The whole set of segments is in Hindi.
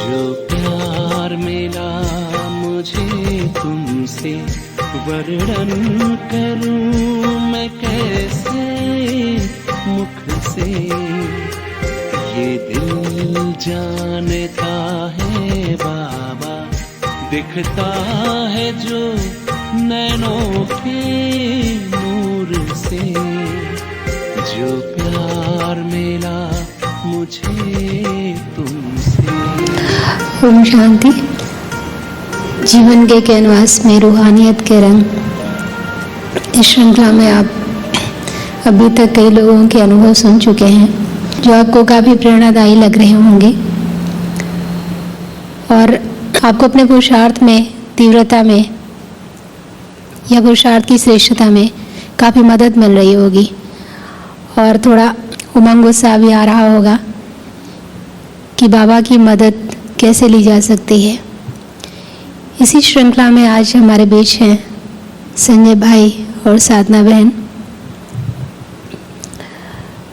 जो प्यार मिला मुझे तुमसे, वर्णन करूं मैं कैसे मुख से। ये दिल जानता है बाबा, दिखता है जो नैनों के नूर से। जो प्यार मिला मुझे तुमसे। ओम शांति। जीवन के कैनवास में रूहानियत के रंग, इस श्रृंखला में आप अभी तक कई लोगों के अनुभव सुन चुके हैं जो आपको काफ़ी प्रेरणादायी लग रहे होंगे और आपको अपने पुरुषार्थ में, तीव्रता में या पुरुषार्थ की श्रेष्ठता में काफ़ी मदद मिल रही होगी और थोड़ा उमंग उत्साह भी आ रहा होगा कि बाबा की मदद कैसे ली जा सकती है। इसी श्रृंखला में आज हमारे बीच हैं संजय भाई और साधना बहन।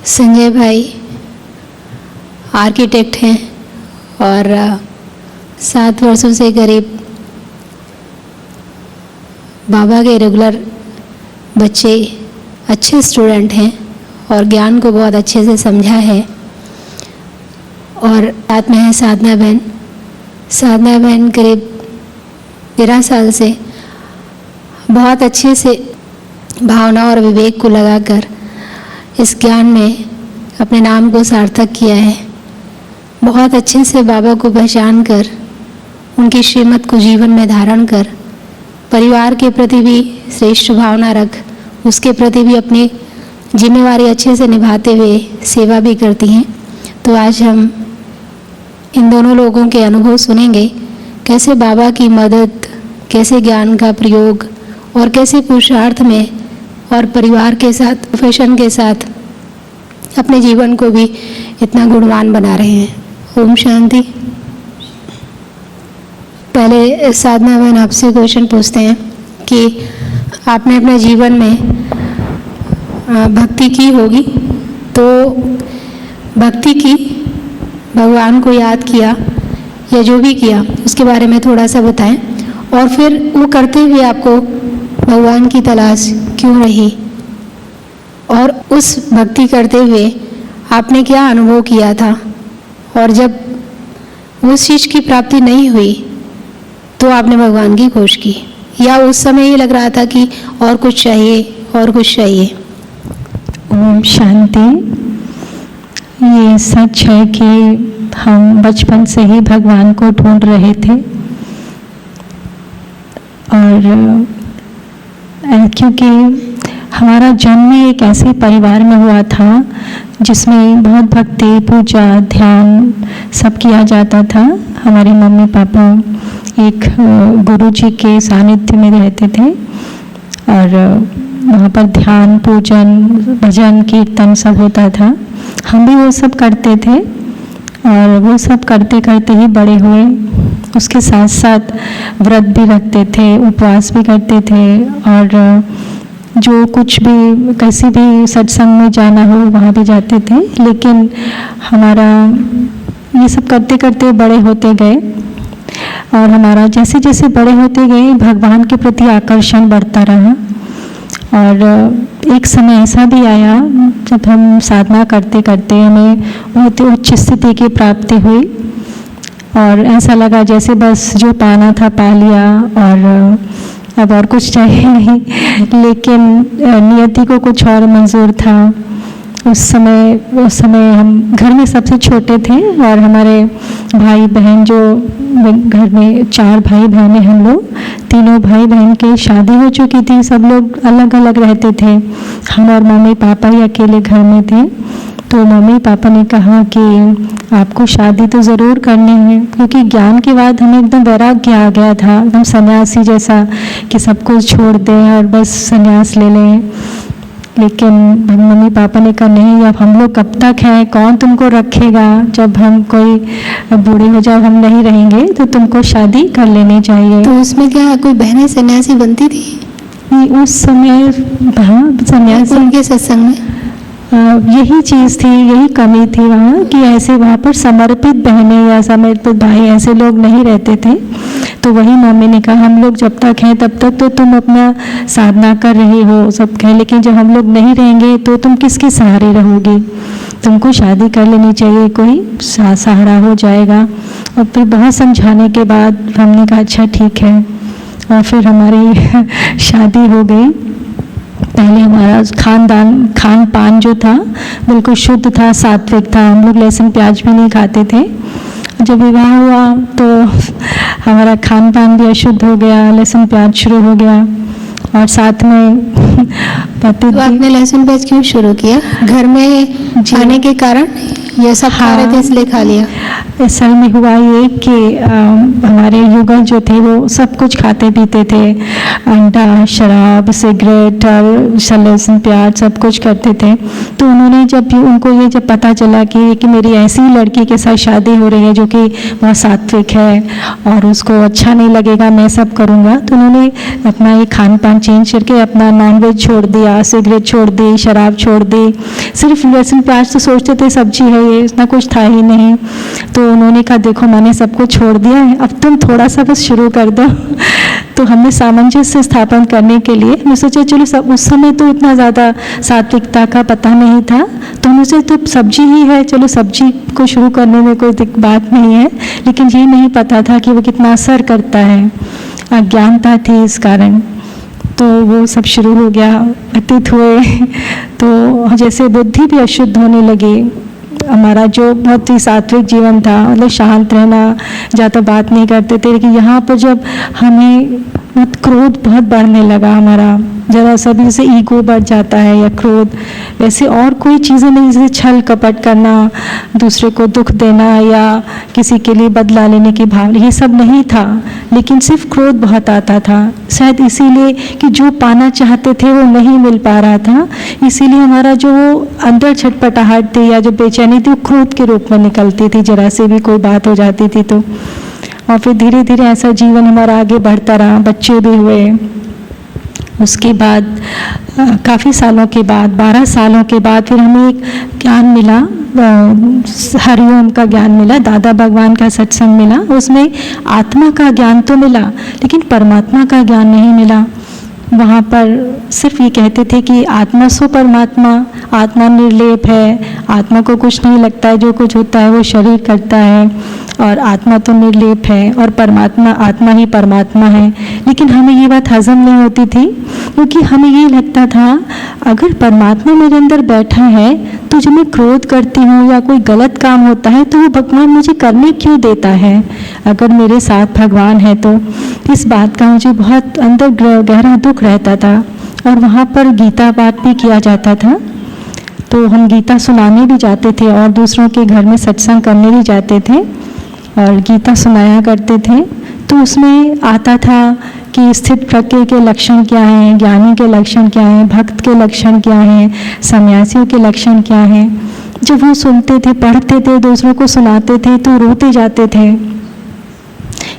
संजय भाई आर्किटेक्ट हैं और 7 वर्षों से करीब बाबा के रेगुलर बच्चे अच्छे स्टूडेंट हैं और ज्ञान को बहुत अच्छे से समझा है। और साथ में है साधना बहन। साधना बहन करीब 13 साल से बहुत अच्छे से भावना और विवेक को लगाकर इस ज्ञान में अपने नाम को सार्थक किया है। बहुत अच्छे से बाबा को पहचान कर, उनकी श्रीमत को जीवन में धारण कर, परिवार के प्रति भी श्रेष्ठ भावना रख, उसके प्रति भी अपनी जिम्मेवारी अच्छे से निभाते हुए सेवा भी करती हैं। तो आज हम इन दोनों लोगों के अनुभव सुनेंगे, कैसे बाबा की मदद, कैसे ज्ञान का प्रयोग और कैसे पुरुषार्थ में और परिवार के साथ, प्रोफेशन के साथ अपने जीवन को भी इतना गुणवान बना रहे हैं। ओम शांति। पहले साधना बहन आपसे क्वेश्चन पूछते हैं कि आपने अपने जीवन में भक्ति की होगी, तो भक्ति की, भगवान को याद किया या जो भी किया उसके बारे में थोड़ा सा बताएं। और फिर वो करते हुए आपको भगवान की तलाश क्यों रही और उस भक्ति करते हुए आपने क्या अनुभव किया था, और जब उस चीज़ की प्राप्ति नहीं हुई तो आपने भगवान की खोज की, या उस समय ये लग रहा था कि और कुछ चाहिए और कुछ चाहिए। ओम शांति। ये सच है कि हम बचपन से ही भगवान को ढूंढ रहे थे और क्योंकि हमारा जन्म एक ऐसे परिवार में हुआ था जिसमें बहुत भक्ति, पूजा, ध्यान सब किया जाता था। हमारे मम्मी पापा एक गुरु जी के सानिध्य में रहते थे और वहाँ पर ध्यान, पूजन, भजन, कीर्तन सब होता था। हम भी वो सब करते थे और वो सब करते करते ही बड़े हुए। उसके साथ साथ व्रत भी रखते थे, उपवास भी करते थे और जो कुछ भी, कैसी भी सत्संग में जाना हो वहाँ भी जाते थे। लेकिन हमारा ये सब करते करते बड़े होते गए और हमारा जैसे जैसे बड़े होते गए भगवान के प्रति आकर्षण बढ़ता रहा। और एक समय ऐसा भी आया जब हम साधना करते करते हमें बहुत उच्च स्थिति की प्राप्ति हुई और ऐसा लगा जैसे बस जो पाना था पा लिया और अब और कुछ चाहिए नहीं। लेकिन नियति को कुछ और मंजूर था। उस समय हम घर में सबसे छोटे थे और हमारे भाई बहन, जो घर में 4 भाई बहन हैं हम लोग, तीनों भाई बहन की शादी हो चुकी थी। सब लोग अलग अलग रहते थे। हम और मम्मी पापा ही अकेले घर में थे। तो मम्मी पापा ने कहा कि आपको शादी तो ज़रूर करनी है, क्योंकि ज्ञान के बाद हमें एकदम वैराग्य आ गया था, एकदम सन्यासी जैसा कि सब कुछ छोड़ दें और बस सन्यास ले लें। लेकिन मम्मी पापा ने कहा नहीं, अब हम लोग कब तक हैं, कौन तुमको रखेगा, जब हम कोई बूढ़े हो जाए हम नहीं रहेंगे तो तुमको शादी कर लेनी चाहिए। तो उसमें क्या कोई बहनें सन्यासी बनती थी? उस समय हाँ, सन्यासी उनके सत्संग में यही चीज़ थी, यही कमी थी वहाँ कि ऐसे वहाँ पर समर्पित बहनें या समर्पित भाई ऐसे लोग नहीं रहते थे। तो वही मम्मी ने कहा हम लोग जब तक हैं तब तक तो तुम अपना साधना कर रही हो सब कहें, लेकिन जब हम लोग नहीं रहेंगे तो तुम किसके सहारे रहोगी, तुमको शादी कर लेनी चाहिए, कोई सहारा हो जाएगा। और फिर बहुत समझाने के बाद हमने कहा अच्छा ठीक है, और फिर हमारी शादी हो गई। पहले हमारा खान पान जो था बिल्कुल शुद्ध था, सात्विक था, हम लोग लहसुन प्याज भी नहीं खाते थे। जब विवाह हुआ तो हमारा खान पान भी अशुद्ध हो गया, लहसुन प्याज शुरू हो गया, और साथ में पति। तो आपने लहसुन प्याज क्यों शुरू किया? घर में आने के कारण ये सब खा रहे थे इसलिए खा लिया? असल में हुआ ये कि हमारे युगल जो थे वो सब कुछ खाते पीते थे, अंडा, शराब, सिगरेट और लहसुन प्याज सब कुछ करते थे। तो उन्होंने उनको ये जब पता चला कि मेरी ऐसी लड़की के साथ शादी हो रही है जो कि बहुत सात्विक है और उसको अच्छा नहीं लगेगा, मैं सब करूँगा, तो उन्होंने अपना ये खान पान चेंज करके अपना नॉनवेज छोड़ दिया, सिगरेट छोड़ दी, शराब छोड़ दी। सिर्फ लहसुन प्याज तो सोचते थे सब्जी है ये, इतना कुछ था ही नहीं। तो उन्होंने कहा देखो मैंने सब कुछ छोड़ दिया है, अब तुम थोड़ा सा बस शुरू कर दो। तो हमने सामंजस्य स्थापन करने के लिए मैं सोचा चलो सब, उस समय तो इतना ज़्यादा सात्विकता का पता नहीं था, तो हमने सोचा तो सब्जी ही है, चलो सब्जी को शुरू करने में कोई बात नहीं है, लेकिन ये नहीं पता था कि वो कितना असर करता है, अज्ञानता थी इस कारण। तो वो सब शुरू हो गया, व्यतीत हुए, तो जैसे बुद्धि भी अशुद्ध होने लगी। हमारा जो बहुत ही सात्विक जीवन था, मतलब शांत रहना, ज़्यादा बात नहीं करते थे, लेकिन यहाँ पर जब हमें क्रोध बहुत बढ़ने लगा, हमारा ज़रा सा भी जैसे ईगो बढ़ जाता है या क्रोध, वैसे और कोई चीज़ें नहीं, जैसे छल कपट करना, दूसरे को दुख देना या किसी के लिए बदला लेने की भावना, ये सब नहीं था, लेकिन सिर्फ क्रोध बहुत आता था। शायद इसीलिए कि जो पाना चाहते थे वो नहीं मिल पा रहा था, इसीलिए हमारा जो अंदर छटपटाहट थी या जो बेचैनी थी वो क्रोध के रूप में निकलती थी, जरा से भी कोई बात हो जाती थी तो। और फिर धीरे धीरे ऐसा जीवन हमारा आगे बढ़ता रहा, बच्चे भी हुए। उसके बाद काफ़ी सालों के बाद, 12 सालों के बाद फिर हमें एक ज्ञान मिला, हरिओम का ज्ञान मिला, दादा भगवान का सत्संग मिला। उसमें आत्मा का ज्ञान तो मिला लेकिन परमात्मा का ज्ञान नहीं मिला। वहाँ पर सिर्फ ये कहते थे कि आत्मा सो परमात्मा, आत्मा निर्लेप है, आत्मा को कुछ नहीं लगता है, जो कुछ होता है वो शरीर करता है, और आत्मा तो निर्लेप है, और परमात्मा, आत्मा ही परमात्मा है। लेकिन हमें ये बात हजम नहीं होती थी, क्योंकि हमें ये लगता था अगर परमात्मा मेरे अंदर बैठा है तो जब मैं क्रोध करती हूँ या कोई गलत काम होता है तो वो भगवान मुझे करने क्यों देता है, अगर मेरे साथ भगवान है तो। इस बात का मुझे बहुत अंदर गहरा दुख रहता था। और वहाँ पर गीता पाठ भी किया जाता था, तो हम गीता सुनाने भी जाते थे और दूसरों के घर में सत्संग करने भी जाते थे और गीता सुनाया करते थे। तो उसमें आता था कि स्थित प्रज्ञ के लक्षण क्या हैं, ज्ञानी के लक्षण क्या हैं, भक्त के लक्षण क्या हैं, सन्यासियों के लक्षण क्या हैं। जब वो सुनते थे, पढ़ते थे, दूसरों को सुनाते थे तो रोते जाते थे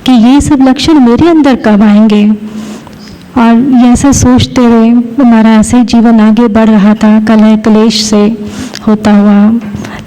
कि ये सब लक्षण मेरे अंदर कब आएंगे। और ये ऐसा सोचते हुए हमारा ऐसे जीवन आगे बढ़ रहा था, कलह क्लेश से होता हुआ।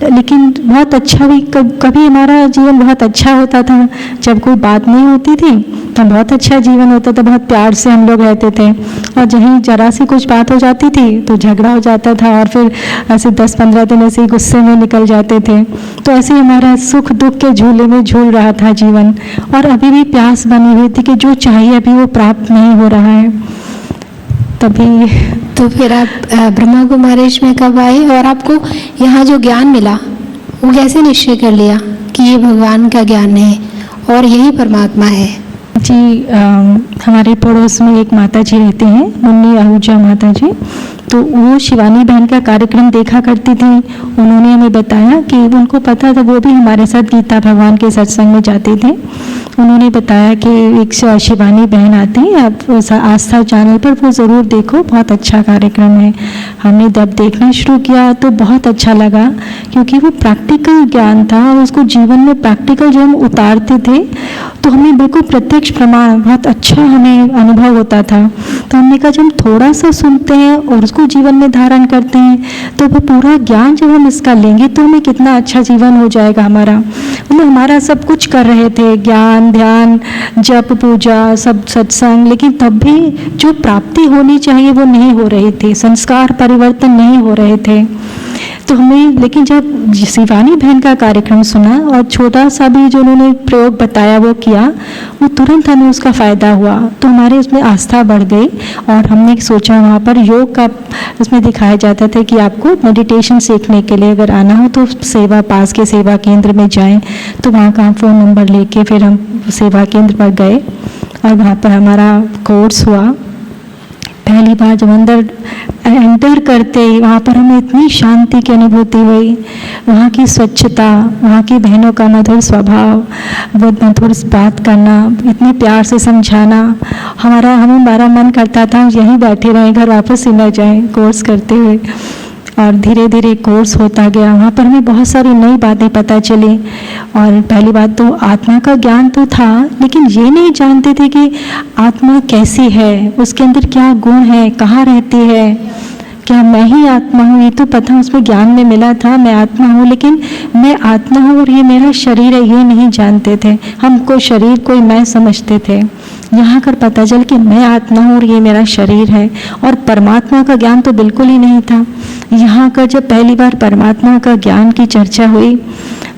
लेकिन बहुत अच्छा भी, कभी हमारा जीवन बहुत अच्छा होता था जब कोई बात नहीं होती थी, तो बहुत अच्छा जीवन होता था, बहुत प्यार से हम लोग रहते थे। और जहीं जरा सी कुछ बात हो जाती थी तो झगड़ा हो जाता था और फिर ऐसे 10-15 दिन ऐसे ही गुस्से में निकल जाते थे। तो ऐसे हमारा सुख दुख के झूले में झूल रहा था जीवन, और अभी भी प्यास बनी हुई थी कि जो चाहिए अभी वो प्राप्त नहीं हो रहा है। तभी तो फिर आप ब्रह्मा कुमारीज में कब आए, और आपको यहाँ जो ज्ञान मिला वो कैसे निश्चय कर लिया कि ये भगवान का ज्ञान है और यही परमात्मा है? जी, हमारे पड़ोस में एक माता जी रहती हैं, मुन्नी आहूजा माता जी। तो वो शिवानी बहन का कार्यक्रम देखा करती थी। उन्होंने हमें बताया कि उनको पता था, वो भी हमारे साथ गीता भगवान के सत्संग में जाते थे। उन्होंने बताया कि एक शिवानी बहन आती है, आप आस्था चैनल पर वो ज़रूर देखो, बहुत अच्छा कार्यक्रम है। हमने जब देखना शुरू किया तो बहुत अच्छा लगा, क्योंकि वो प्रैक्टिकल ज्ञान था और उसको जीवन में प्रैक्टिकल जो हम उतारते थे तो हमें बिल्कुल प्रत्यक्ष प्रमाण बहुत अच्छा हमें अनुभव होता था। तो हमने कहा जब हम थोड़ा सा सुनते हैं और उसको जीवन में धारण करते हैं तो वो पूरा ज्ञान जब हम इसका लेंगे तो हमें कितना अच्छा जीवन हो जाएगा हमारा। मतलब हमारा सब कुछ कर रहे थे, ज्ञान, ध्यान, जप, पूजा, सब सत्संग, लेकिन तब भी जो प्राप्ति होनी चाहिए वो नहीं हो रही थी, संस्कार परिवर्तन नहीं हो रहे थे। तो हमें, लेकिन जब शिवानी बहन का कार्यक्रम सुना और छोटा सा भी जो उन्होंने प्रयोग बताया वो किया, वो तुरंत हमें उसका फ़ायदा हुआ। तो हमारे उसमें आस्था बढ़ गई और हमने सोचा वहाँ पर योग का उसमें दिखाया जाता था कि आपको मेडिटेशन सीखने के लिए अगर आना हो तो सेवा, पास के सेवा केंद्र में जाएं। तो वहाँ का फ़ोन नंबर लेके फिर हम सेवा केंद्र पर गए और वहाँ पर हमारा कोर्स हुआ। पहली बार जब अंदर एंटर करते ही वहाँ पर हमें इतनी शांति की अनुभूति हुई। वहाँ की स्वच्छता, वहाँ की बहनों का मधुर स्वभाव, वो मधुर बात करना, इतने प्यार से समझाना, हमारा मन करता था यहीं बैठे रहें, घर वापस ही न जाएं कोर्स करते हुए। और धीरे धीरे कोर्स होता गया। वहाँ पर हमें बहुत सारी नई बातें पता चली। और पहली बात तो आत्मा का ज्ञान तो था, लेकिन ये नहीं जानते थे कि आत्मा कैसी है, उसके अंदर क्या गुण है, कहाँ रहती है, क्या मैं ही आत्मा हूँ। ये तो पता उसमें ज्ञान में मिला था, मैं आत्मा हूँ, लेकिन मैं आत्मा हूँ और ये मेरा शरीर है, ये नहीं जानते थे। हमको शरीर कोई मैं समझते थे। यहाँ कर पता चल कि मैं आत्मा हूँ और ये मेरा शरीर है। और परमात्मा का ज्ञान तो बिल्कुल ही नहीं था। यहाँ कर जब पहली बार परमात्मा का ज्ञान की चर्चा हुई,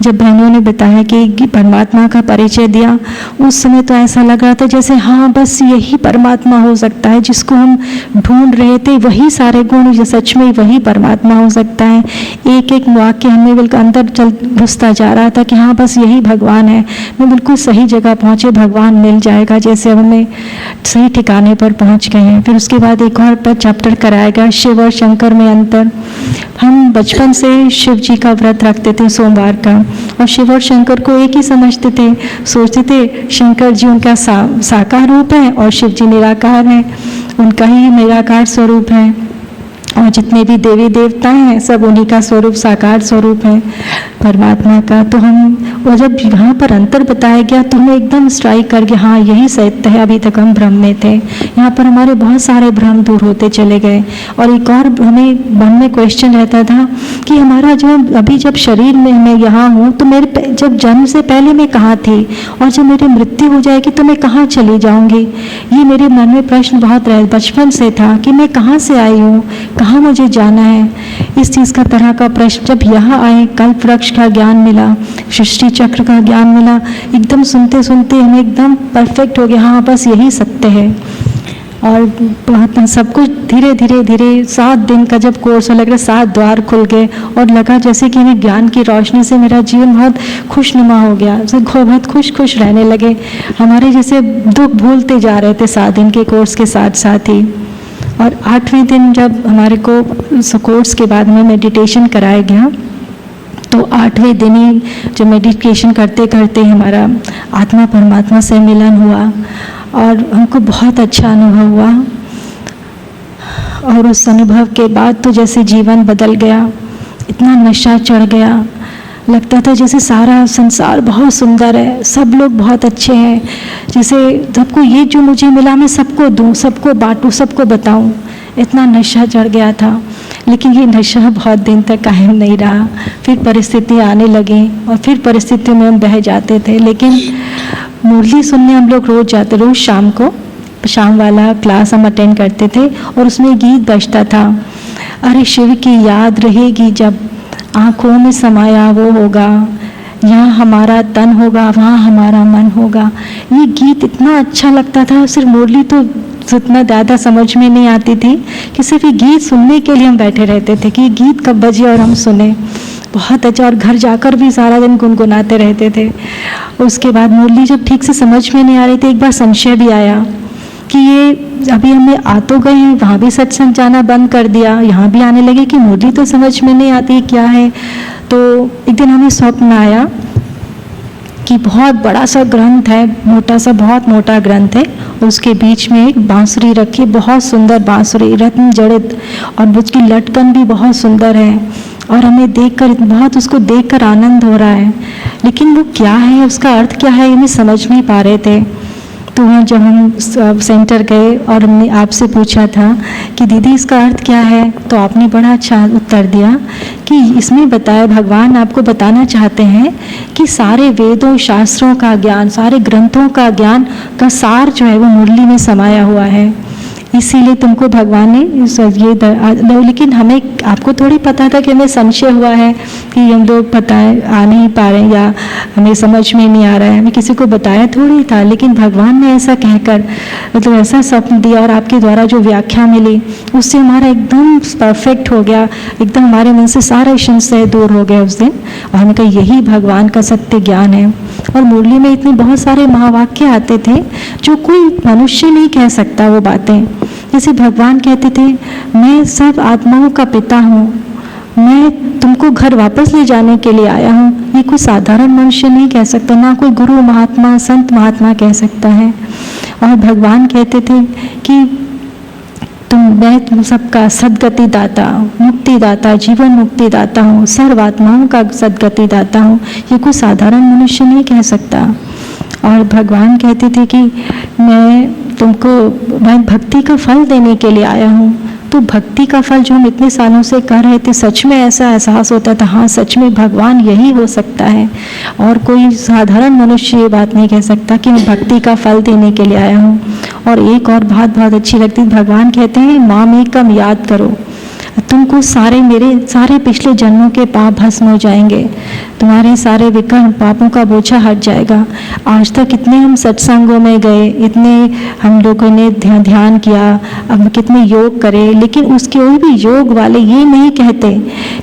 जब बहनों ने बताया कि परमात्मा का परिचय दिया, उस समय तो ऐसा लग रहा था जैसे हाँ बस यही परमात्मा हो सकता है, जिसको हम ढूंढ रहे थे, वही सारे गुण, जो सच में वही परमात्मा हो सकता है। एक एक वाक्य हमें बिल्कुल अंदर चल घुसता जा रहा था कि हाँ बस यही भगवान है, मैं बिल्कुल सही जगह पहुँचे, भगवान मिल जाएगा, जैसे हमें सही ठिकाने पर पहुँच गए हैं। फिर उसके बाद एक और चैप्टर कराया गया, शिव और शंकर में अंतर। हम बचपन से शिव जी का व्रत रखते थे सोमवार का, और शिव और शंकर को एक ही समझते थे, सोचते थे शंकर जी उनका साकार रूप है और शिव जी निराकार है, उनका ही निराकार स्वरूप है, और जितने भी देवी देवता हैं सब उन्हीं का स्वरूप, साकार स्वरूप है परमात्मा का। तो हम, और जब यहाँ पर अंतर बताया गया तो हमें एकदम स्ट्राइक कर गया, हाँ यही सत्य है, अभी तक हम भ्रम में थे। यहाँ पर हमारे बहुत सारे भ्रम दूर होते चले गए। और एक और हमें मन में क्वेश्चन रहता था कि हमारा जो अभी जब शरीर में मैं यहाँ हूँ तो मेरे जब जन्म से पहले मैं कहाँ थी, और जब मेरी मृत्यु हो जाएगी तो मैं कहाँ चली जाऊँगी। ये मेरे मन में प्रश्न बहुत बचपन से था कि मैं कहाँ से आई हूँ, कहाँ मुझे जाना है। इस चीज़ का तरह का प्रश्न जब यहाँ आए, कल्प वृक्ष का ज्ञान मिला, सृष्टि चक्र का ज्ञान मिला, एकदम सुनते सुनते हमें एकदम परफेक्ट हो गया, हाँ बस यही सत्य है। और बहुत सब कुछ धीरे धीरे धीरे 7 दिन का जब कोर्स हो, लग रहा 7 द्वार खुल गए और लगा जैसे कि हमें ज्ञान की रोशनी से मेरा जीवन बहुत खुशनुमा हो गया, बहुत खुश रहने लगे। हमारे जैसे दुख भूलते जा रहे थे 7 दिन के कोर्स के साथ साथ ही। और 8वें दिन जब हमारे को कोर्स के बाद में मेडिटेशन कराया गया, तो 8वें दिन ही जब मेडिटेशन करते करते हमारा आत्मा परमात्मा से मिलन हुआ और हमको बहुत अच्छा अनुभव हुआ। और उस अनुभव के बाद तो जैसे जीवन बदल गया, इतना नशा चढ़ गया, लगता था जैसे सारा संसार बहुत सुंदर है, सब लोग बहुत अच्छे हैं, जैसे सबको ये जो मुझे मिला मैं सबको दूँ, सबको बांटूँ, सबको बताऊँ। इतना नशा चढ़ गया था। लेकिन ये नशा बहुत दिन तक कायम नहीं रहा, फिर परिस्थितियाँ आने लगी और फिर परिस्थितियों में हम बह जाते थे। लेकिन मुरली सुनने हम लोग रोज़ जाते, रोज़ शाम को शाम वाला क्लास हम अटेंड करते थे और उसमें गीत बजता था, अरे शिव की याद रहेगी जब आँखों में समाया वो होगा, यहाँ हमारा तन होगा वहाँ हमारा मन होगा। ये गीत इतना अच्छा लगता था। सिर्फ मुरली तो इतना ज़्यादा समझ में नहीं आती थी कि सिर्फ ये गीत सुनने के लिए हम बैठे रहते थे कि गीत कब बजे और हम सुने। बहुत अच्छा। और घर जाकर भी सारा दिन गुनगुनाते रहते थे। उसके बाद मुरली जब ठीक से समझ में नहीं आ रही थी, एक बार संशय भी आया कि ये अभी हमें आ तो गए हैं, वहाँ भी सत्संग जाना बंद कर दिया, यहाँ भी आने लगे कि मुरली तो समझ में नहीं आती क्या है। तो एक दिन हमें स्वप्न आया कि बहुत बड़ा सा ग्रंथ है, मोटा सा, बहुत मोटा ग्रंथ है, उसके बीच में एक बांसुरी रखी, बहुत सुंदर बांसुरी, रत्न जड़ित, और उसकी लटकन भी बहुत सुंदर है। और हमें देखकर बहुत उसको देखकर आनंद हो रहा है, लेकिन वो क्या है, उसका अर्थ क्या है, हमें समझ नहीं पा रहे थे। तो वहाँ जब हम सेंटर गए और हमने आपसे पूछा था कि दीदी इसका अर्थ क्या है, तो आपने बड़ा अच्छा उत्तर दिया कि इसमें बताया भगवान आपको बताना चाहते हैं कि सारे वेदों शास्त्रों का ज्ञान, सारे ग्रंथों का ज्ञान का सार जो है वो मुरली में समाया हुआ है। इसीलिए तुमको भगवान ने लेकिन हमें आपको थोड़ी पता था कि हमें संशय हुआ है कि हम लोग पता है आ नहीं पा रहे हैं या हमें समझ में नहीं आ रहा है, हमें किसी को बताया थोड़ी था। लेकिन भगवान ने ऐसा कहकर मतलब ऐसा स्वप्न दिया और आपके द्वारा जो व्याख्या मिली उससे हमारा एकदम परफेक्ट हो गया, एकदम हमारे मन से सारा संशय दूर हो गया उस दिन। और हमें कहा यही भगवान का सत्य ज्ञान है। और मुरली में इतने बहुत सारे महावाक्य आते थे जो कोई मनुष्य नहीं कह सकता वो बातें। जैसे भगवान कहते थे, मैं सब आत्माओं का पिता हूँ, मैं तुमको घर वापस ले जाने के लिए आया हूँ। ये कोई साधारण मनुष्य नहीं कह सकता, ना कोई गुरु महात्मा संत महात्मा कह सकता है। और भगवान कहते थे कि मैं तुम सबका सद्गति दाता, मुक्ति दाता, जीवन मुक्ति दाता हूँ, सर्व आत्माओं का सद्गति दाता हूँ। ये कोई साधारण मनुष्य नहीं कह सकता। और भगवान कहते थे कि मैं भक्ति का फल देने के लिए आया हूँ। तो भक्ति का फल जो हम इतने सालों से कर रहे थे, सच में ऐसा एहसास होता था, हाँ सच में भगवान यही हो सकता है। और कोई साधारण मनुष्य ये बात नहीं कह सकता कि मैं भक्ति का फल देने के लिए आया हूँ। और एक और बात बहुत अच्छी लगती है, भगवान कहते हैं मामेकम याद करो, तुमको मेरे सारे पिछले जन्मों के पाप भस्म हो जाएंगे, तुम्हारे सारे विकर्म पापों का बोझा हट जाएगा। आज तक इतने हम सत्संगों में गए, इतने हम लोगों ने ध्यान किया, अब कितने योग करे, लेकिन उसके कोई भी योग वाले ये नहीं कहते,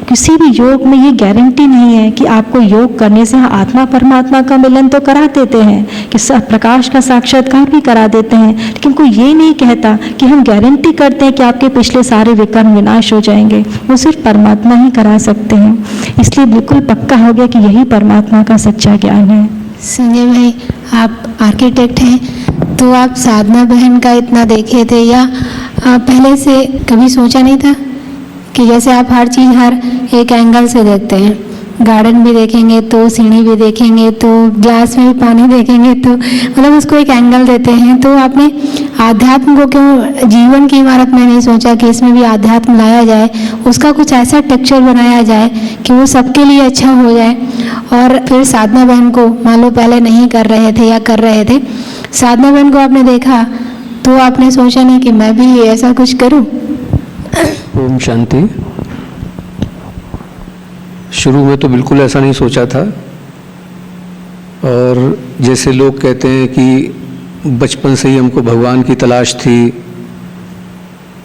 किसी भी योग में ये गारंटी नहीं है कि आपको योग करने से आत्मा परमात्मा का मिलन तो करा देते हैं, कि प्रकाश का साक्षात्कार भी करा देते हैं, लेकिन कोई ये नहीं कहता कि हम गारंटी करते हैं कि आपके पिछले सारे विकर्म विनाश हो जाएंगे। वो सिर्फ परमात्मा ही करा सकते हैं। इसलिए बिल्कुल पक्का हो गया कि यही परमात्मा का सच्चा ज्ञान है। संजय भाई, आप आर्किटेक्ट हैं, तो आप साधना बहन का इतना देखे थे या आप पहले से कभी सोचा नहीं था कि जैसे आप हर चीज़ हर एक एंगल से देखते हैं, गार्डन भी देखेंगे तो सीढ़ी भी देखेंगे तो ग्लास में भी पानी देखेंगे तो मतलब उसको एक एंगल देते हैं, तो आपने आध्यात्म को क्यों जीवन की इमारत में नहीं सोचा कि इसमें भी आध्यात्म लाया जाए, उसका कुछ ऐसा टेक्सचर बनाया जाए कि वो सबके लिए अच्छा हो जाए। और फिर साधना बहन को मान लो पहले नहीं कर रहे थे या कर रहे थे, साधना बहन को आपने देखा तो आपने सोचा नहीं कि मैं भी ऐसा कुछ करूं? ओम शांति। शुरू में तो बिल्कुल ऐसा नहीं सोचा था। और जैसे लोग कहते हैं कि बचपन से ही हमको भगवान की तलाश थी,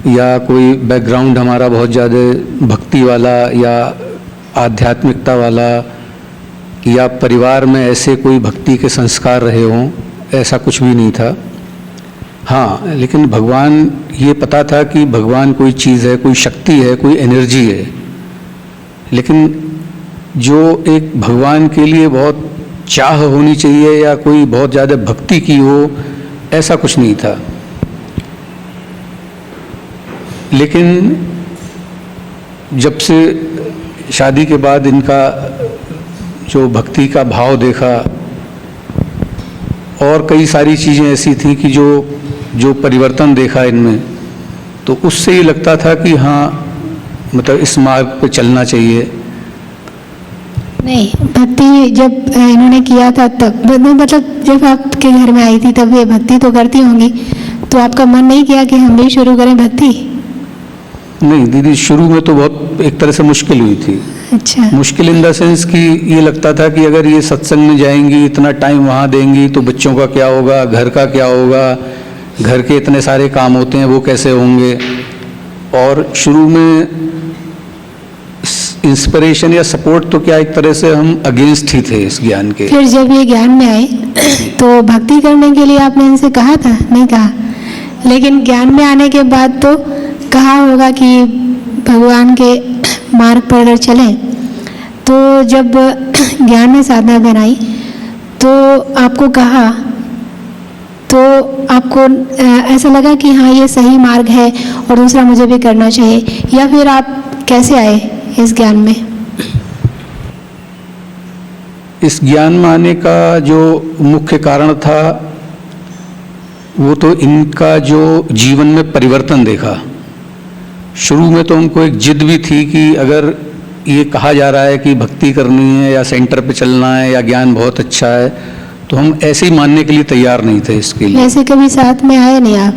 या कोई बैकग्राउंड हमारा बहुत ज़्यादा भक्ति वाला या आध्यात्मिकता वाला, या परिवार में ऐसे कोई भक्ति के संस्कार रहे हों, ऐसा कुछ भी नहीं था। हाँ, लेकिन भगवान ये पता था कि भगवान कोई चीज़ है, कोई शक्ति है, कोई एनर्जी है। लेकिन जो एक भगवान के लिए बहुत चाह होनी चाहिए या कोई बहुत ज़्यादा भक्ति की हो, ऐसा कुछ नहीं था। लेकिन जब से शादी के बाद इनका जो भक्ति का भाव देखा, और कई सारी चीज़ें ऐसी थी कि जो परिवर्तन देखा इनमें, तो उससे ये लगता था कि हाँ, मतलब इस मार्ग पे चलना चाहिए। नहीं, भक्ति जब इन्होंने किया था तब मतलब जब आपके घर में आई थी तब ये भक्ति तो करती होंगी, तो आपका मन नहीं किया कि हम भी शुरू करें भक्ति? नहीं दीदी, शुरू में तो बहुत एक तरह से मुश्किल हुई थी। अच्छा। मुश्किल इन द सेंस कि ये लगता था कि अगर ये सत्संग में जाएंगी, इतना टाइम वहाँ देंगी, तो बच्चों का क्या होगा, घर का क्या होगा, घर के इतने सारे काम होते हैं वो कैसे होंगे। और शुरू में इंस्पिरेशन या सपोर्ट तो क्या, एक तरह से हम अगेंस्ट ही थे इस ज्ञान के। फिर जब ये ज्ञान में आए तो भक्ति करने के लिए आपने इनसे कहा था? नहीं कहा। लेकिन ज्ञान में आने के बाद तो कहा होगा कि भगवान के मार्ग पर अगर चलें, तो जब ज्ञान में साधना बनाई तो आपको कहा, तो आपको ऐसा लगा कि हाँ ये सही मार्ग है और दूसरा मुझे भी करना चाहिए, या फिर आप कैसे आए इस ज्ञान में? इस ज्ञान में आने का जो मुख्य कारण था वो तो इनका जो जीवन में परिवर्तन देखा। शुरू में तो उनको एक जिद भी थी कि अगर ये कहा जा रहा है कि भक्ति करनी है या सेंटर पे चलना है या ज्ञान बहुत अच्छा है, तो हम ऐसे ही मानने के लिए तैयार नहीं थे इसके लिए। वैसे कभी साथ में आए नहीं आप?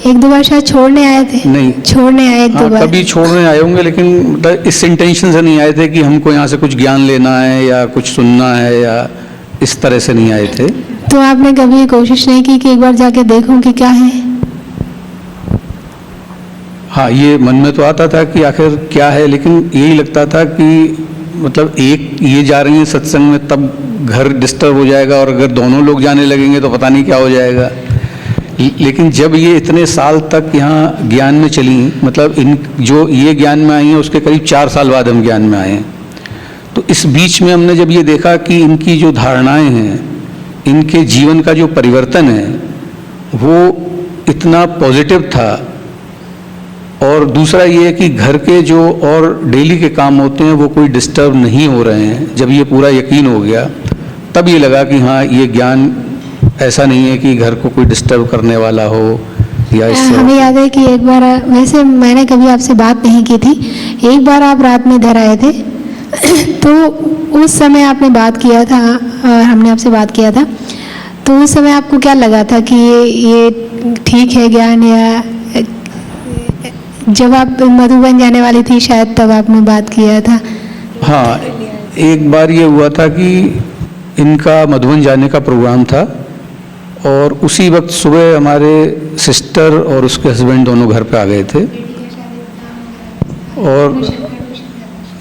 एक दो बार शायद छोड़ने आए थे। नहीं, छोड़ने आए एक दो बार। कभी छोड़ने आए होंगे, लेकिन मतलब इस इंटेंशन से नहीं आए थे कि हमको यहाँ से कुछ ज्ञान लेना है या कुछ सुनना है, या इस तरह से नहीं आए थे। तो आपने कभी कोशिश नहीं की कि एक बार जाके देखूं कि क्या है? हाँ, ये मन में तो आता था कि आखिर क्या है, लेकिन यही लगता था कि मतलब एक ये जा रही है सत्संग में, तब घर डिस्टर्ब हो जाएगा, और अगर दोनों लोग जाने लगेंगे तो पता नहीं क्या हो जाएगा। लेकिन जब ये इतने साल तक यहाँ ज्ञान में चली, मतलब इन जो ये ज्ञान में आई हैं उसके करीब 4 साल बाद हम ज्ञान में आए हैं, तो इस बीच में हमने जब ये देखा कि इनकी जो धारणाएं हैं, इनके जीवन का जो परिवर्तन है वो इतना पॉजिटिव था, और दूसरा ये है कि घर के जो और डेली के काम होते हैं वो कोई डिस्टर्ब नहीं हो रहे हैं, जब ये पूरा यकीन हो गया तब ये लगा कि हाँ, ये ज्ञान ऐसा नहीं है कि घर को कोई डिस्टर्ब करने वाला हो या इससे। हमें याद है कि एक बार, वैसे मैंने कभी आपसे बात नहीं की थी, एक बार आप रात में इधर आए थे तो उस समय आपने बात किया था और हमने आपसे बात किया था, तो उस समय आपको क्या लगा था कि ये ठीक है ज्ञान, या जब आप मधुबन जाने वाली थी शायद तब आपने बात किया था? हाँ, एक बार ये हुआ था कि इनका मधुबन जाने का प्रोग्राम था, और उसी वक्त सुबह हमारे सिस्टर और उसके हस्बैंड दोनों घर पे आ गए थे। और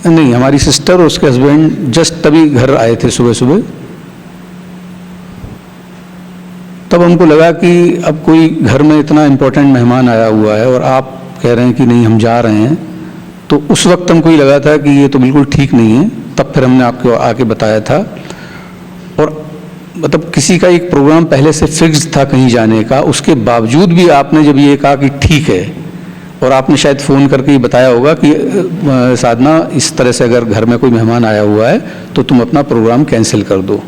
नहीं, हमारी सिस्टर और उसके हस्बैंड जस्ट तभी घर आए थे सुबह सुबह। तब हमको लगा कि अब कोई घर में इतना इम्पोर्टेंट मेहमान आया हुआ है और आप कह रहे हैं कि नहीं हम जा रहे हैं, तो उस वक्त हमको ही लगा था कि ये तो बिल्कुल ठीक नहीं है। तब फिर हमने आपको आके बताया था, और मतलब किसी का एक प्रोग्राम पहले से फिक्स था कहीं जाने का, उसके बावजूद भी आपने जब ये कहा कि ठीक है, और आपने शायद फ़ोन करके ये बताया होगा कि साधना इस तरह से अगर घर में कोई मेहमान आया हुआ है तो तुम अपना प्रोग्राम कैंसिल कर दो।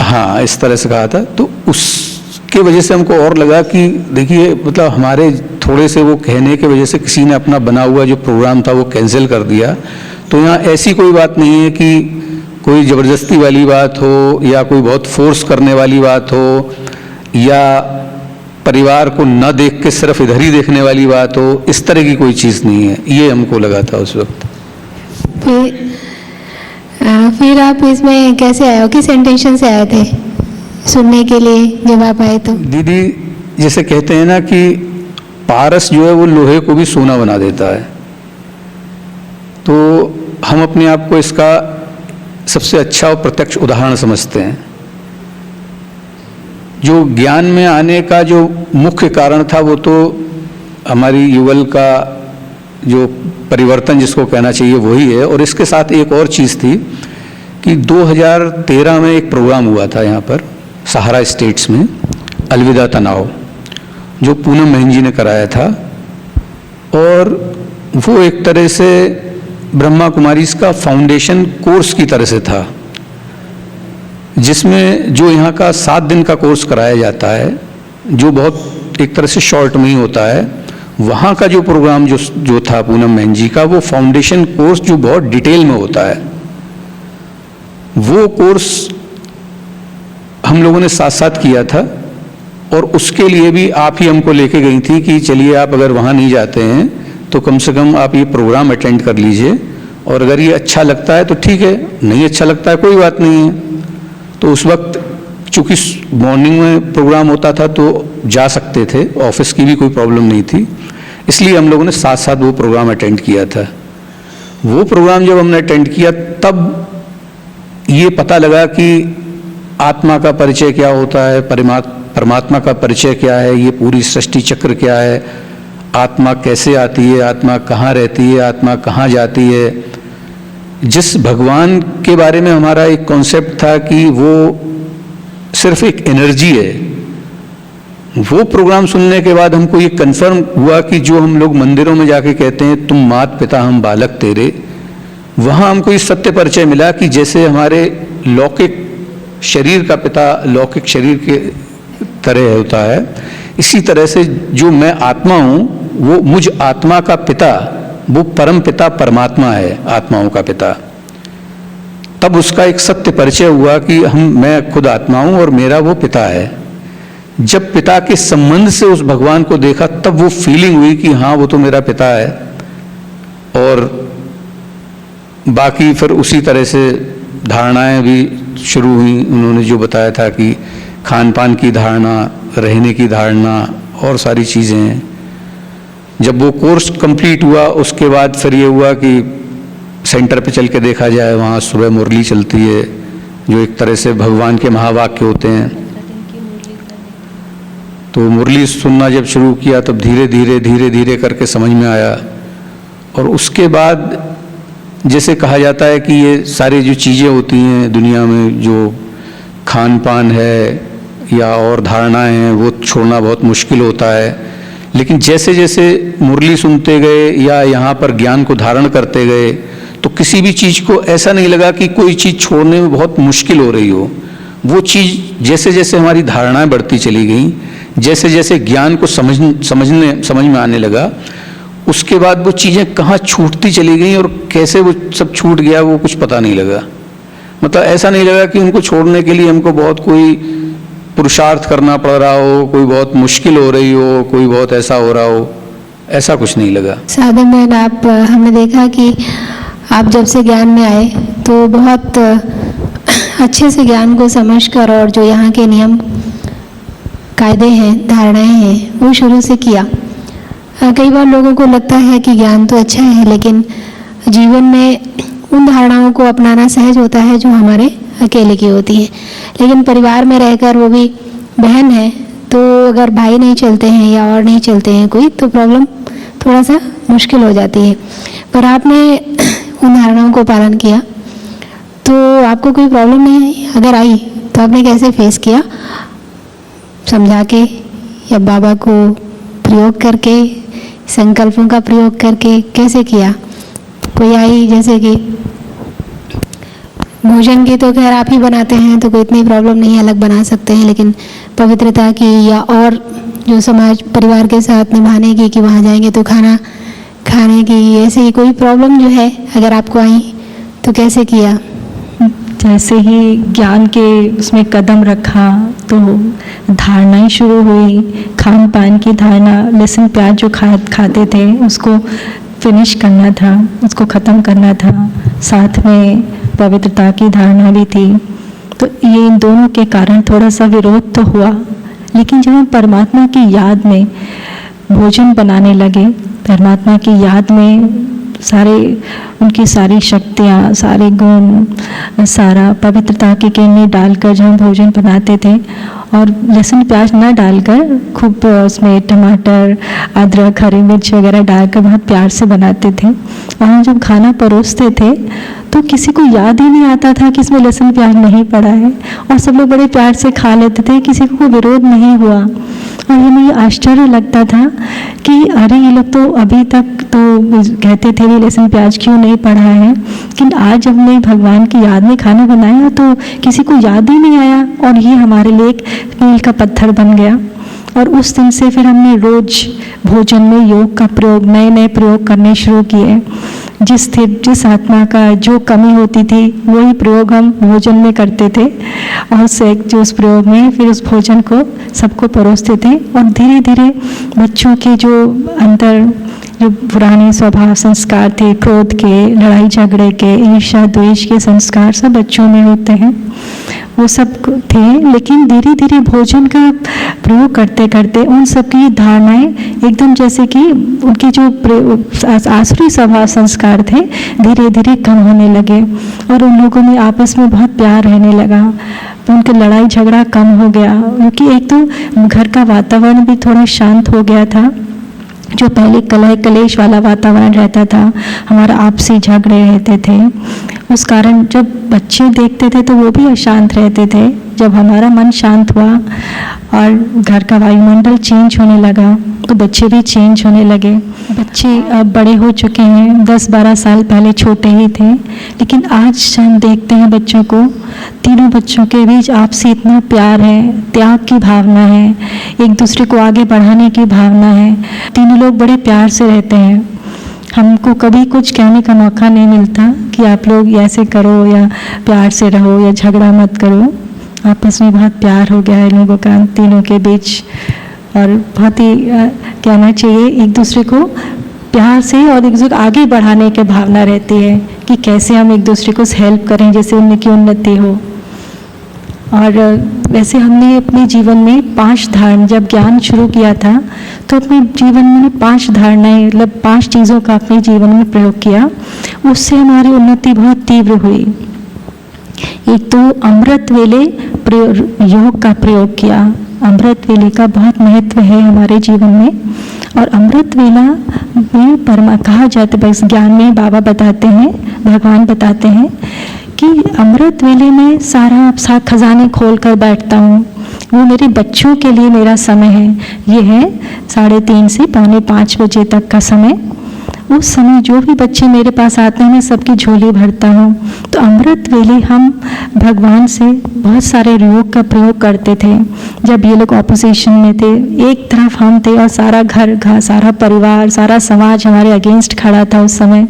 हाँ, इस तरह से कहा था। तो उसके वजह से हमको और लगा कि देखिए, मतलब हमारे थोड़े से वो कहने के वजह से किसी ने अपना बना हुआ जो प्रोग्राम था वो कैंसिल कर दिया। तो यहाँ ऐसी कोई बात नहीं है कि कोई ज़बरदस्ती वाली बात हो, या कोई बहुत फोर्स करने वाली बात हो, या परिवार को न देख के सिर्फ इधर ही देखने वाली बात हो, इस तरह की कोई चीज़ नहीं है, ये हमको लगा था उस वक्त। फिर आप इसमें कैसे आए हो, किस इंटेंशन से आए थे सुनने के लिए जब आप आए? तो दीदी, जैसे कहते हैं ना कि पारस जो है वो लोहे को भी सोना बना देता है, तो हम अपने आप को इसका सबसे अच्छा और प्रत्यक्ष उदाहरण समझते हैं। जो ज्ञान में आने का जो मुख्य कारण था वो तो हमारी युगल का जो परिवर्तन जिसको कहना चाहिए वही है, और इसके साथ एक और चीज़ थी कि 2013 में एक प्रोग्राम हुआ था यहाँ पर सहारा स्टेट्स में, अलविदा तनाव, जो पूनम बहन जी ने कराया था, और वो एक तरह से ब्रह्मा कुमारीज का फाउंडेशन कोर्स की तरह से था, जिसमें जो यहाँ का 7 दिन का कोर्स कराया जाता है, जो बहुत एक तरह से शॉर्ट में ही होता है, वहाँ का जो प्रोग्राम जो था पूनम बहन जी का, वो फाउंडेशन कोर्स जो बहुत डिटेल में होता है, वो कोर्स हम लोगों ने साथ साथ किया था। और उसके लिए भी आप ही हमको लेके गई थी कि चलिए आप अगर वहाँ नहीं जाते हैं तो कम से कम आप ये प्रोग्राम अटेंड कर लीजिए, और अगर ये अच्छा लगता है तो ठीक है, नहीं अच्छा लगता है कोई बात नहीं है। तो उस वक्त चूँकि मॉर्निंग में प्रोग्राम होता था तो जा सकते थे, ऑफिस की भी कोई प्रॉब्लम नहीं थी, इसलिए हम लोगों ने साथ साथ वो प्रोग्राम अटेंड किया था। वो प्रोग्राम जब हमने अटेंड किया तब ये पता लगा कि आत्मा का परिचय क्या होता है, परमात्मा का परिचय क्या है, ये पूरी सृष्टि चक्र क्या है, आत्मा कैसे आती है, आत्मा कहाँ रहती है, आत्मा कहाँ जाती है। जिस भगवान के बारे में हमारा एक कॉन्सेप्ट था कि वो सिर्फ एक एनर्जी है, वो प्रोग्राम सुनने के बाद हमको ये कंफर्म हुआ कि जो हम लोग मंदिरों में जाके कहते हैं तुम मात पिता हम बालक तेरे, वहाँ हमको इस सत्य परिचय मिला कि जैसे हमारे लौकिक शरीर का पिता लौकिक शरीर के तरह होता है, इसी तरह से जो मैं आत्मा हूँ वो मुझ आत्मा का पिता, वो परम पिता परमात्मा है, आत्माओं का पिता। तब उसका एक सत्य परिचय हुआ कि मैं खुद आत्मा हूँ और मेरा वो पिता है। जब पिता के संबंध से उस भगवान को देखा तब वो फीलिंग हुई कि हाँ वो तो मेरा पिता है। और बाकी फिर उसी तरह से धारणाएं भी शुरू हुई। उन्होंने जो बताया था कि खान पान की धारणा, रहने की धारणा और सारी चीज़ें हैं। जब वो कोर्स कंप्लीट हुआ उसके बाद फिर ये हुआ कि सेंटर पे चल के देखा जाए, वहाँ सुबह मुरली चलती है जो एक तरह से भगवान के महावाक्य होते हैं। तो मुरली सुनना जब शुरू किया तब धीरे धीरे करके समझ में आया। और उसके बाद जैसे कहा जाता है कि ये सारी जो चीज़ें होती हैं दुनिया में, जो खान पान है या और धारणाएं हैं, वो छोड़ना बहुत मुश्किल होता है। लेकिन जैसे जैसे मुरली सुनते गए या यहाँ पर ज्ञान को धारण करते गए तो किसी भी चीज़ को ऐसा नहीं लगा कि कोई चीज़ छोड़ने में बहुत मुश्किल हो रही हो। वो चीज़ जैसे जैसे हमारी धारणाएं बढ़ती चली गई, जैसे जैसे ज्ञान को समझ में आने लगा, उसके बाद वो चीज़ें कहाँ छूटती चली गई और कैसे वो सब छूट गया वो कुछ पता नहीं लगा। मतलब ऐसा नहीं लगा कि उनको छोड़ने के लिए हमको बहुत कोई पुरुषार्थ करना पड़ रहा हो, कोई बहुत मुश्किल हो रही हो, कोई बहुत ऐसा हो रहा हो, ऐसा कुछ नहीं लगा। साधन बहन, आप हमने देखा कि आप जब से ज्ञान में आए तो बहुत अच्छे से ज्ञान को समझकर और जो यहाँ के नियम कायदे हैं, धारणाएं हैं, वो शुरू से किया। कई बार लोगों को लगता है कि ज्ञान तो अच्छा है लेकिन जीवन में उन धारणाओं को अपनाना सहज होता है जो हमारे अकेले की होती है। लेकिन परिवार में रहकर, वो भी बहन है, तो अगर भाई नहीं चलते हैं या और नहीं चलते हैं कोई, तो प्रॉब्लम थोड़ा सा मुश्किल हो जाती है। पर आपने उन धारणाओं को पालन किया तो आपको कोई प्रॉब्लम नहीं आई। अगर आई तो आपने कैसे फेस किया? समझा के या बाबा को प्रयोग करके, संकल्पों का प्रयोग करके कैसे किया? कोई आई, जैसे कि भोजन की तो खैर आप ही बनाते हैं तो कोई इतनी प्रॉब्लम नहीं है, अलग बना सकते हैं, लेकिन पवित्रता की या और जो समाज परिवार के साथ निभाने की, कि वहाँ जाएंगे तो खाना खाने की, ऐसे कोई प्रॉब्लम जो है अगर आपको आई तो कैसे किया? जैसे ही ज्ञान के उसमें कदम रखा तो धारणाएं शुरू हुई। खान पान की धारणा, लहसुन प्याज जो खाते थे उसको फिनिश करना था, उसको ख़त्म करना था। साथ में पवित्रता की धारणा भी थी। तो ये इन दोनों के कारण थोड़ा सा विरोध तो हुआ, लेकिन जब हम परमात्मा की याद में भोजन बनाने लगे, परमात्मा की याद में उनकी सारी शक्तियाँ, सारे गुण, सारा पवित्रता की किरणें डालकर जब हम भोजन बनाते थे और लहसुन प्याज ना डालकर खूब उसमें टमाटर, अदरक, हरी मिर्च वगैरह डालकर बहुत प्यार से बनाते थे, और हम जब खाना परोसते थे तो किसी को याद ही नहीं आता था कि इसमें लहसुन प्याज नहीं पड़ा है, और सब लोग बड़े प्यार से खा लेते थे, किसी को विरोध नहीं हुआ। और हमें आश्चर्य लगता था कि अरे ये लोग तो अभी तक तो कहते थे भी लहसुन प्याज क्यों नहीं पड़ा है, लेकिन आज हमने भगवान की याद में खाना बनाया तो किसी को याद ही नहीं आया, और ये हमारे लिए एक मील का पत्थर बन गया। और उस दिन से फिर हमने रोज भोजन में योग का प्रयोग, नए नए प्रयोग करने शुरू किए। जिस आत्मा का जो कमी होती थी वही प्रयोग हम भोजन में करते थे, और जो उस प्रयोग में फिर उस भोजन को सबको परोसते थे। और धीरे धीरे बच्चों के जो अंदर जो पुराने स्वभाव संस्कार थे, क्रोध के, लड़ाई झगड़े के, ईर्ष्या द्वेष के संस्कार सब बच्चों में होते हैं, वो सब थे। लेकिन धीरे धीरे भोजन का प्रयोग करते करते उन सब की धारणाएं एकदम जैसे कि उनके जो आसुरी स्वभाव संस्कार थे धीरे धीरे कम होने लगे, और उन लोगों में आपस में बहुत प्यार रहने लगा। उनका लड़ाई झगड़ा कम हो गया, क्योंकि एक तो घर का वातावरण भी थोड़ा शांत हो गया था। जो पहले कलह कलेश वाला वातावरण रहता था, हमारा आपसी झगड़े रहते थे, उस कारण जब बच्चे देखते थे तो वो भी अशांत रहते थे। जब हमारा मन शांत हुआ और घर का वायुमंडल चेंज होने लगा, तो बच्चे भी चेंज होने लगे। बच्चे अब बड़े हो चुके हैं, 10-12 साल पहले छोटे ही थे, लेकिन आज हम देखते हैं बच्चों को, तीनों बच्चों के बीच आपसी इतना प्यार है, त्याग की भावना है, एक दूसरे को आगे बढ़ाने की भावना है। तीनों लोग बड़े प्यार से रहते हैं। हमको कभी कुछ कहने का मौका नहीं मिलता कि आप लोग ऐसे करो या प्यार से रहो या झगड़ा मत करो। आपस में बहुत प्यार हो गया है लोगों का तीनों के बीच, और बहुत ही कहना चाहिए एक दूसरे को प्यार से और एक दूसरे को आगे बढ़ाने की भावना रहती है कि कैसे हम एक दूसरे को हेल्प करें जैसे उनकी उन्नति हो। और वैसे हमने अपने जीवन में 5 धारणा, जब ज्ञान शुरू किया था तो अपने जीवन में 5 धारणाएं, मतलब 5 चीज़ों का अपने जीवन में प्रयोग किया, उससे हमारी उन्नति बहुत तीव्र हुई। एक तो अमृत वेले योग का प्रयोग किया। अमृत वेले का बहुत महत्व है हमारे जीवन में, और अमृत वेला में कहा जाता है, बस ज्ञान में बाबा बताते हैं, भगवान बताते हैं कि अमृत वेले में सारा खजाने खोल कर बैठता हूँ। वो मेरे बच्चों के लिए मेरा समय है। ये है 3:30 से 4:45 बजे तक का समय। उस समय जो भी बच्चे मेरे पास आते हैं मैं सबकी झोली भरता हूँ। तो अमृत वेले हम भगवान से बहुत सारे योग का प्रयोग करते थे। जब ये लोग ऑपोजिशन में थे, एक तरफ हम थे और सारा घर, सारा परिवार, सारा समाज हमारे अगेंस्ट खड़ा था उस समय,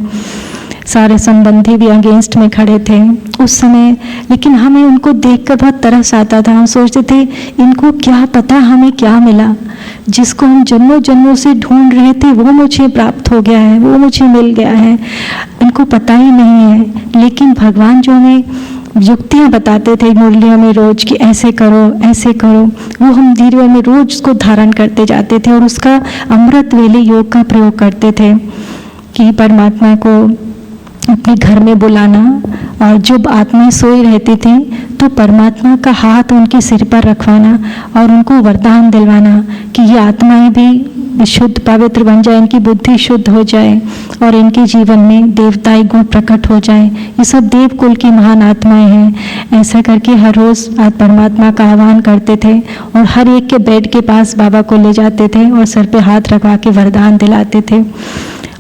सारे संबंधी भी अगेंस्ट में खड़े थे उस समय। लेकिन हमें उनको देखकर बहुत तरस आता था। हम सोचते थे इनको क्या पता हमें क्या मिला, जिसको हम जन्मों जन्मों से ढूंढ रहे थे वो मुझे प्राप्त हो गया है, वो मुझे मिल गया है, इनको पता ही नहीं है। लेकिन भगवान जो हमें युक्तियाँ बताते थे मुरलियों में रोज कि ऐसे करो, वो हम धीरे में रोज उसको धारण करते जाते थे और उसका अमृत वेले योग का प्रयोग करते थे कि परमात्मा को अपने घर में बुलाना, और जब आत्माएं सोई रहती थी तो परमात्मा का हाथ उनके सिर पर रखवाना और उनको वरदान दिलवाना कि ये आत्माएं भी शुद्ध पवित्र बन जाए, इनकी बुद्धि शुद्ध हो जाए और इनके जीवन में देवताई गुण प्रकट हो जाए। ये सब देव कुल की महान आत्माएं हैं। ऐसा करके हर रोज़ परमात्मा का आह्वान करते थे और हर एक के बेड के पास बाबा को ले जाते थे और सर पे हाथ रखवा के वरदान दिलाते थे।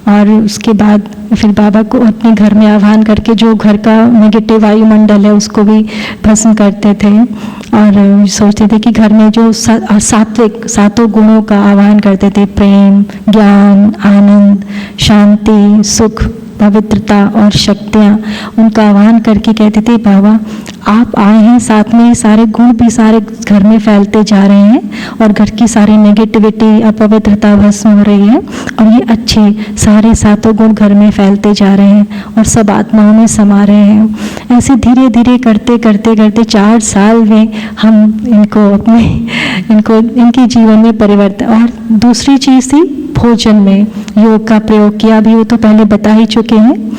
और उसके बाद फिर बाबा को अपने घर में आह्वान करके जो घर का नेगेटिव वायुमंडल है उसको भी भस्म करते थे और सोचते थे कि घर में जो सात्विक 7 गुणों का आह्वान करते थे, प्रेम, ज्ञान, आनंद, शांति, सुख, पवित्रता और शक्तियाँ, उनका आह्वान करके कहते थे बाबा आप आए हैं, साथ में सारे गुण भी सारे घर में फैलते जा रहे हैं और घर की सारी नेगेटिविटी, अपवित्रता भस्म हो रही है और ये अच्छे सारे 7 गुण घर में फैलते जा रहे हैं और सब आत्माओं में समा रहे हैं। ऐसे धीरे धीरे करते 4 साल में हम इनके जीवन में परिवर्तन। और दूसरी चीज़ थी भोजन में योग का प्रयोग किया, भी वो तो पहले बता ही चुके हैं।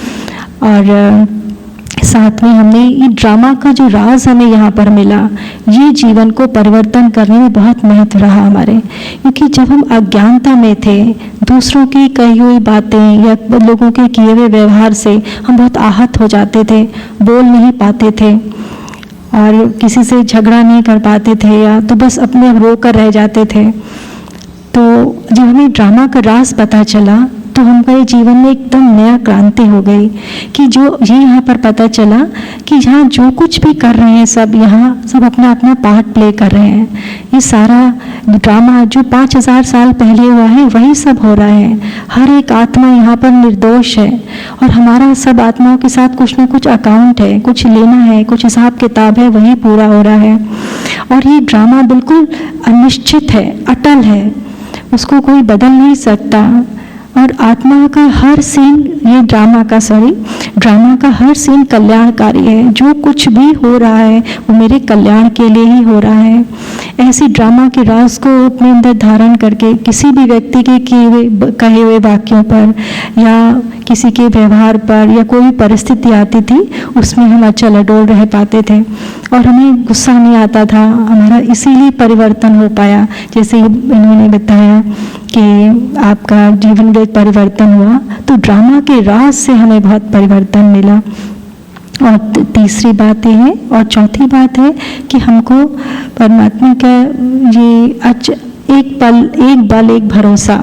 और साथ में हमने ये ड्रामा का जो राज हमें यहाँ पर मिला, ये जीवन को परिवर्तन करने में बहुत महत्व रहा हमारे, क्योंकि जब हम अज्ञानता में थे, दूसरों की कही हुई बातें या लोगों के किए हुए व्यवहार से हम बहुत आहत हो जाते थे, बोल नहीं पाते थे और किसी से झगड़ा नहीं कर पाते थे या तो बस अपने रो कर रह जाते थे। तो जब हमें ड्रामा का राज पता चला तो हमारे जीवन में एकदम नया क्रांति हो गई कि जो ये यहाँ पर पता चला कि यहाँ जो कुछ भी कर रहे हैं सब यहाँ सब अपना अपना पार्ट प्ले कर रहे हैं। ये सारा ड्रामा जो 5000 साल पहले हुआ है वही सब हो रहा है। हर एक आत्मा यहाँ पर निर्दोष है और हमारा सब आत्माओं के साथ कुछ ना कुछ अकाउंट है, कुछ लेना है, कुछ हिसाब किताब है, वही पूरा हो रहा है। और ये ड्रामा बिल्कुल अनिश्चित है, अटल है, उसको कोई बदल नहीं सकता। और आत्मा का हर सीन, ये ड्रामा का हर सीन कल्याणकारी है। जो कुछ भी हो रहा है वो मेरे कल्याण के लिए ही हो रहा है। ऐसी ड्रामा के राज को अपने अंदर धारण करके किसी भी व्यक्ति के कहे हुए वाक्यों पर या किसी के व्यवहार पर या कोई परिस्थिति आती थी उसमें हम अचल अडोल रह पाते थे और हमें गुस्सा नहीं आता था। हमारा इसीलिए परिवर्तन हो पाया। जैसे इन्होंने बताया कि आपका जीवन में परिवर्तन हुआ, तो ड्रामा के राज से हमें बहुत परिवर्तन मिला। और तीसरी बात ये है और चौथी बात है कि हमको परमात्मा का ये एक बल एक भरोसा,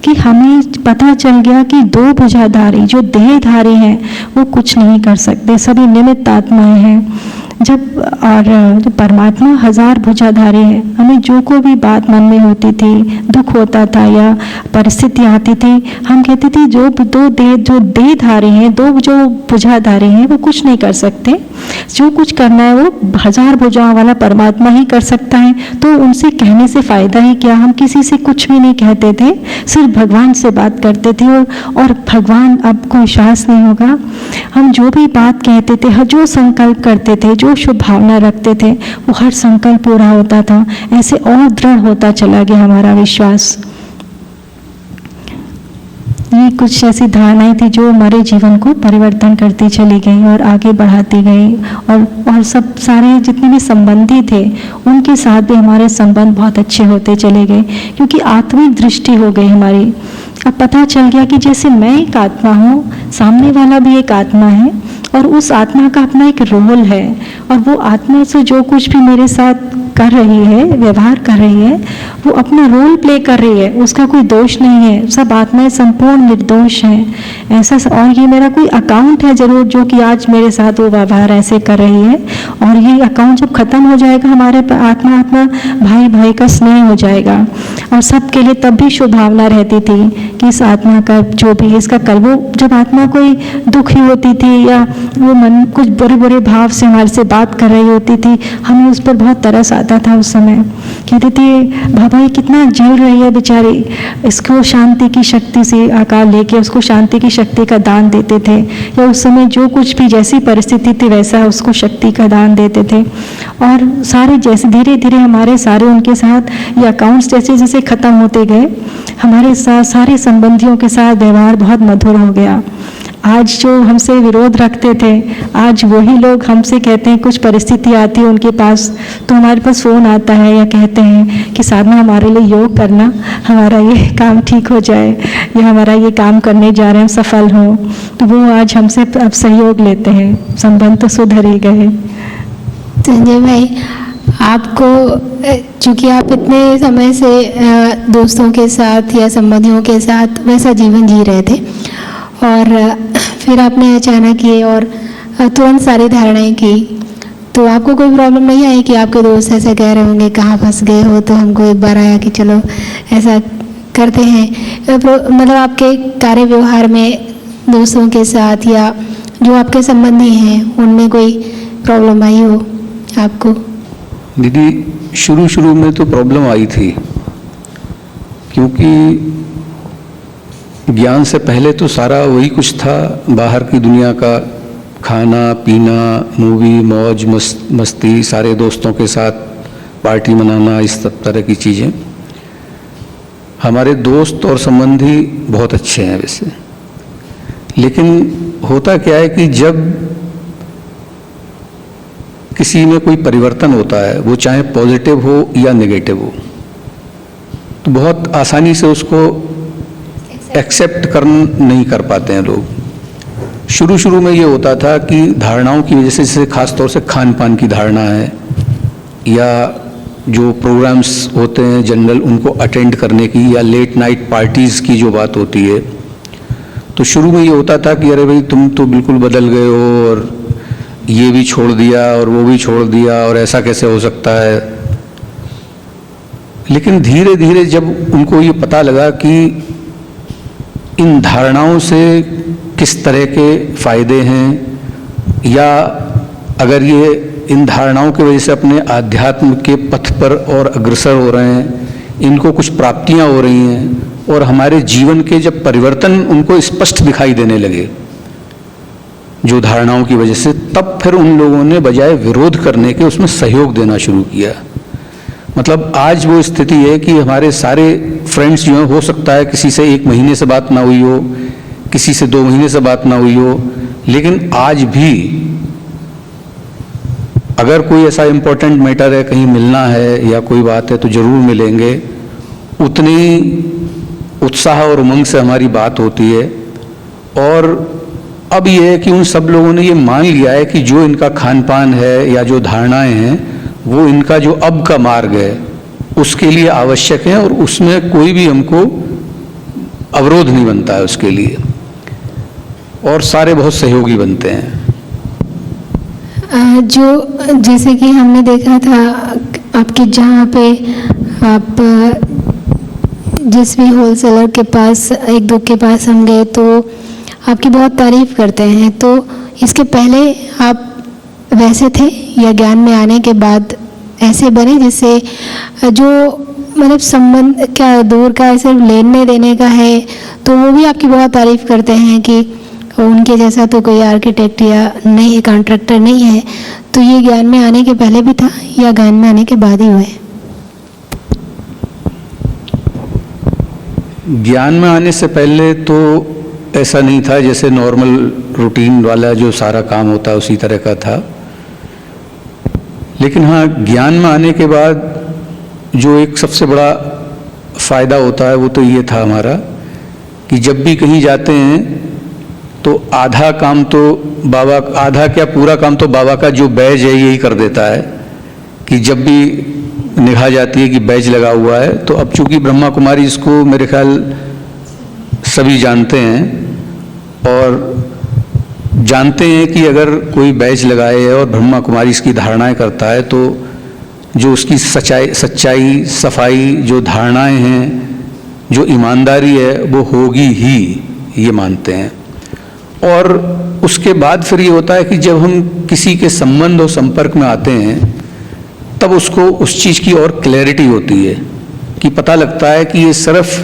कि हमें पता चल गया कि दो भुजाधारी जो देहधारी हैं वो कुछ नहीं कर सकते, सभी निमित्त आत्माएं हैं। जब परमात्मा 1000 भुजाधारी है, हमें जो कोई भी बात मन में होती थी, दुख होता था या परिस्थिति आती थी, हम कहते थे जो देहधारी हैं, दो जो भुजाधारी हैं वो कुछ नहीं कर सकते, जो कुछ करना है वो 1000 भुजाओं वाला परमात्मा ही कर सकता है। तो उनसे कहने से फायदा ही क्या, हम किसी से कुछ भी नहीं कहते थे, सिर्फ भगवान से बात करते थे और भगवान अब कोई श्वास नहीं होगा। हम जो भी बात कहते थे, जो संकल्प करते थे, जो शुभ भावना रखते थे, वो हर संकल्प पूरा होता था। ऐसे और दृढ़ होता चला गया हमारा विश्वास। ये कुछ ऐसी धारणाएं थी जो हमारे जीवन को परिवर्तन करती चली गई और आगे बढ़ाती गई, और सब सारे जितने भी संबंधी थे उनके साथ भी हमारे संबंध बहुत अच्छे होते चले गए, क्योंकि आत्मिक दृष्टि हो गई हमारी। अब पता चल गया कि जैसे मैं एक आत्मा हूँ, सामने वाला भी एक आत्मा है, और उस आत्मा का अपना एक रोल है, और वो आत्मा से जो कुछ भी मेरे साथ कर रही है, व्यवहार कर रही है, वो अपना रोल प्ले कर रही है, उसका कोई दोष नहीं है। सब आत्माएं संपूर्ण निर्दोष हैं ऐसा। और ये मेरा कोई अकाउंट है जरूर, जो कि आज मेरे साथ वो व्यवहार ऐसे कर रही है, और ये अकाउंट जब खत्म हो जाएगा, हमारे आत्मा भाई भाई का स्नेह हो जाएगा। और सबके लिए तब भी शुभ भावना रहती थी कि इस आत्मा का जो भी इसका कल, वो जब आत्मा कोई दुखी होती थी या वो मन कुछ बुरे बुरे भाव से हमारे से बात कर रही होती थी, हमें उस पर बहुत तरस आता था। उस समय कहते थे बाबा ये कितना झेल रही है बेचारी, इसको शांति की शक्ति से आकार लेके उसको शांति की शक्ति का दान देते थे, या उस समय जो कुछ भी जैसी परिस्थिति थी वैसा उसको शक्ति का दान देते थे। और सारे जैसे धीरे धीरे हमारे सारे उनके साथ ये अकाउंट्स जैसे जैसे ख़त्म होते गए, हमारे साथ सारे संबंधियों के साथ व्यवहार बहुत मधुर हो गया। आज जो हमसे विरोध रखते थे, आज वही लोग हमसे कहते हैं, कुछ परिस्थिति आती है उनके पास तो हमारे पास फ़ोन आता है या कहते हैं कि साधना हमारे लिए योग करना, हमारा ये काम ठीक हो जाए, या हमारा ये काम करने जा रहे हैं सफल हों, तो वो आज हमसे अब सहयोग लेते हैं, संबंध तो सुधर ही गए। संजय भाई, आपको चूँकि आप इतने समय से दोस्तों के साथ या संबंधियों के साथ वैसा जीवन जी रहे थे, और फिर आपने अचानक ये और तुरंत सारी धारणाएं की, तो आपको कोई प्रॉब्लम नहीं आई कि आपके दोस्त ऐसे कह रहे होंगे कहाँ फंस गए हो, तो हमको एक बार आया कि चलो ऐसा करते हैं, मतलब आपके कार्य व्यवहार में दोस्तों के साथ या जो आपके संबंधी हैं उनमें कोई प्रॉब्लम आई हो आपको? दीदी शुरू में तो प्रॉब्लम आई थी, क्योंकि ज्ञान से पहले तो सारा वही कुछ था, बाहर की दुनिया का खाना पीना, मूवी मौज मस्ती, सारे दोस्तों के साथ पार्टी मनाना, इस सब तरह की चीज़ें। हमारे दोस्त और संबंधी बहुत अच्छे हैं वैसे, लेकिन होता क्या है कि जब किसी में कोई परिवर्तन होता है, वो चाहे पॉजिटिव हो या नेगेटिव हो, तो बहुत आसानी से उसको एक्सेप्ट नहीं कर पाते हैं लोग। शुरू में ये होता था कि धारणाओं की वजह से, जैसे खास तौर से खान पान की धारणा है, या जो प्रोग्राम्स होते हैं जनरल उनको अटेंड करने की, या लेट नाइट पार्टीज़ की जो बात होती है, तो शुरू में ये होता था कि अरे भाई तुम तो बिल्कुल बदल गए हो, और ये भी छोड़ दिया और वो भी छोड़ दिया, और ऐसा कैसे हो सकता है। लेकिन धीरे धीरे जब उनको ये पता लगा कि इन धारणाओं से किस तरह के फायदे हैं, या अगर ये इन धारणाओं की वजह से अपने आध्यात्म के पथ पर और अग्रसर हो रहे हैं, इनको कुछ प्राप्तियां हो रही हैं, और हमारे जीवन के जब परिवर्तन उनको स्पष्ट दिखाई देने लगे जो धारणाओं की वजह से, तब फिर उन लोगों ने बजाय विरोध करने के उसमें सहयोग देना शुरू किया। मतलब आज वो स्थिति है कि हमारे सारे फ्रेंड्स जो हैं, हो सकता है किसी से 1 महीने से बात ना हुई हो, किसी से 2 महीने से बात ना हुई हो, लेकिन आज भी अगर कोई ऐसा इम्पोर्टेंट मैटर है, कहीं मिलना है या कोई बात है, तो जरूर मिलेंगे। उतनी उत्साह और उमंग से हमारी बात होती है। और अब ये है कि उन सब लोगों ने ये मान लिया है कि जो इनका खान पान है या जो धारणाएं हैं, वो इनका जो अब का मार्ग है, उसके लिए आवश्यक हैं और उसमें कोई भी हमको अवरोध नहीं बनता है उसके लिए, और सारे बहुत सहयोगी बनते हैं। जो जैसे कि हमने देखा था आपके जहाँ पे आप जिस भी होलसेलर के पास एक दो के पास हम गए तो आपकी बहुत तारीफ करते हैं, तो इसके पहले आप वैसे थे या ज्ञान में आने के बाद ऐसे बने जिससे जो मतलब संबंध क्या दूर का सिर्फ लेने देने का है तो वो भी आपकी बहुत तारीफ करते हैं कि उनके जैसा तो कोई आर्किटेक्ट या नहीं कॉन्ट्रैक्टर नहीं है, तो ये ज्ञान में आने के पहले भी था या ज्ञान में आने के बाद ही हुए? ज्ञान में आने से पहले तो ऐसा नहीं था, जैसे नॉर्मल रूटीन वाला जो सारा काम होता है उसी तरह का था। लेकिन हाँ, ज्ञान में आने के बाद जो एक सबसे बड़ा फ़ायदा होता है वो तो ये था हमारा कि जब भी कहीं जाते हैं तो आधा काम तो बाबा, आधा क्या पूरा काम तो बाबा का जो बैज है यही कर देता है कि जब भी निगाह जाती है कि बैज लगा हुआ है, तो अब चूंकि ब्रह्मा कुमारी इसको मेरे ख्याल सभी जानते हैं और जानते हैं कि अगर कोई बैज लगाए और ब्रह्मा कुमारी इसकी धारणाएं करता है तो जो उसकी सच्चाई सफाई जो धारणाएं हैं, जो ईमानदारी है वो होगी ही, ये मानते हैं। और उसके बाद फिर ये होता है कि जब हम किसी के संबंध और संपर्क में आते हैं तब उसको उस चीज़ की और क्लैरिटी होती है कि पता लगता है कि ये सिर्फ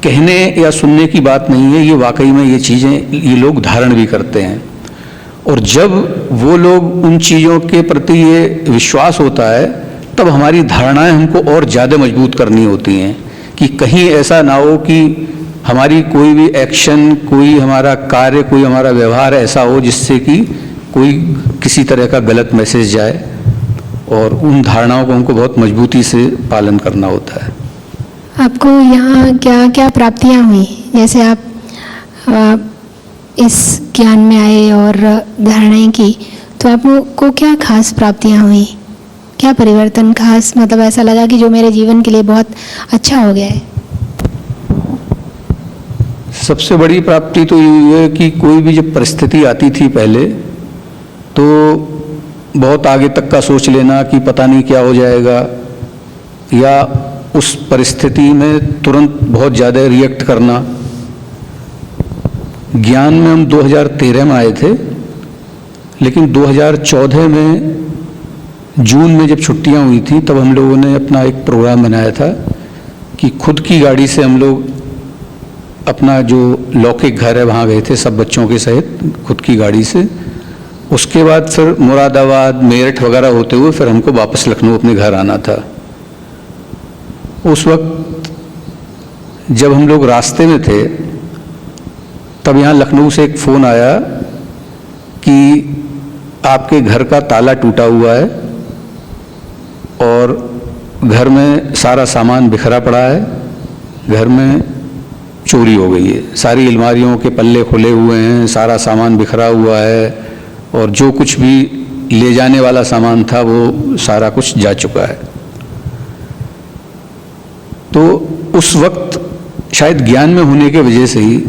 कहने या सुनने की बात नहीं है, ये वाकई में ये चीज़ें ये लोग धारण भी करते हैं। और जब वो लोग उन चीज़ों के प्रति ये विश्वास होता है तब हमारी धारणाएं हमको और ज़्यादा मजबूत करनी होती हैं कि कहीं ऐसा ना हो कि हमारी कोई भी एक्शन, कोई हमारा कार्य, कोई हमारा व्यवहार ऐसा हो जिससे कि कोई किसी तरह का गलत मैसेज जाए, और उन धारणाओं को हमको बहुत मजबूती से पालन करना होता है। आपको यहाँ क्या क्या प्राप्तियाँ हुई? जैसे आप इस ज्ञान में आए और धारणाएं की तो आपको क्या खास प्राप्तियाँ हुई? क्या परिवर्तन खास मतलब ऐसा लगा कि जो मेरे जीवन के लिए बहुत अच्छा हो गया है? सबसे बड़ी प्राप्ति तो ये है कि कोई भी जब परिस्थिति आती थी पहले तो बहुत आगे तक का सोच लेना कि पता नहीं क्या हो जाएगा, या उस परिस्थिति में तुरंत बहुत ज़्यादा रिएक्ट करना। ज्ञान में हम 2013 में आए थे, लेकिन 2014 में जून में जब छुट्टियां हुई थी तब हम लोगों ने अपना एक प्रोग्राम बनाया था कि खुद की गाड़ी से हम लोग अपना जो लौकिक घर है वहाँ गए थे सब बच्चों के सहित खुद की गाड़ी से। उसके बाद फिर मुरादाबाद, मेरठ वगैरह होते हुए फिर हमको वापस लखनऊ अपने घर आना था। उस वक्त जब हम लोग रास्ते में थे तब यहाँ लखनऊ से एक फ़ोन आया कि आपके घर का ताला टूटा हुआ है और घर में सारा सामान बिखरा पड़ा है, घर में चोरी हो गई है, सारी अलमारियों के पल्ले खुले हुए हैं, सारा सामान बिखरा हुआ है और जो कुछ भी ले जाने वाला सामान था वो सारा कुछ जा चुका है। तो उस वक्त शायद ज्ञान में होने के वजह से ही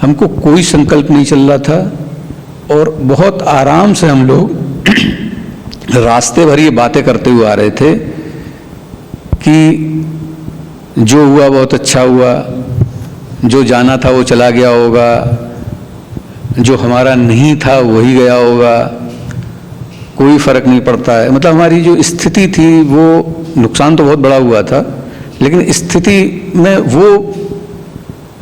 हमको कोई संकल्प नहीं चल रहा था और बहुत आराम से हम लोग रास्ते भर ये बातें करते हुए आ रहे थे कि जो हुआ बहुत अच्छा हुआ, जो जाना था वो चला गया होगा, जो हमारा नहीं था वही गया होगा, कोई फर्क नहीं पड़ता है। मतलब हमारी जो स्थिति थी वो नुकसान तो बहुत बड़ा हुआ था, लेकिन स्थिति में वो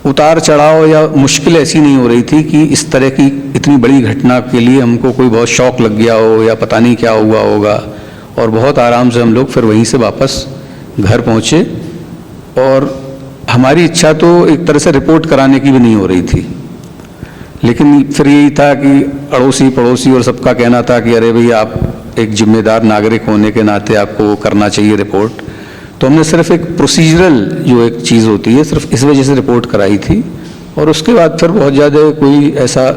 उतार चढ़ाव या मुश्किल ऐसी नहीं हो रही थी कि इस तरह की इतनी बड़ी घटना के लिए हमको कोई बहुत शौक लग गया हो या पता नहीं क्या हुआ होगा। और बहुत आराम से हम लोग फिर वहीं से वापस घर पहुँचे और हमारी इच्छा तो एक तरह से रिपोर्ट कराने की भी नहीं हो रही थी, लेकिन फिर यही था कि अड़ोसी पड़ोसी और सबका कहना था कि अरे भाई आप एक जिम्मेदार नागरिक होने के नाते आपको करना चाहिए रिपोर्ट। तो हमने सिर्फ एक प्रोसीजरल जो एक चीज़ होती है सिर्फ इस वजह से रिपोर्ट कराई थी और उसके बाद फिर बहुत ज़्यादा कोई ऐसा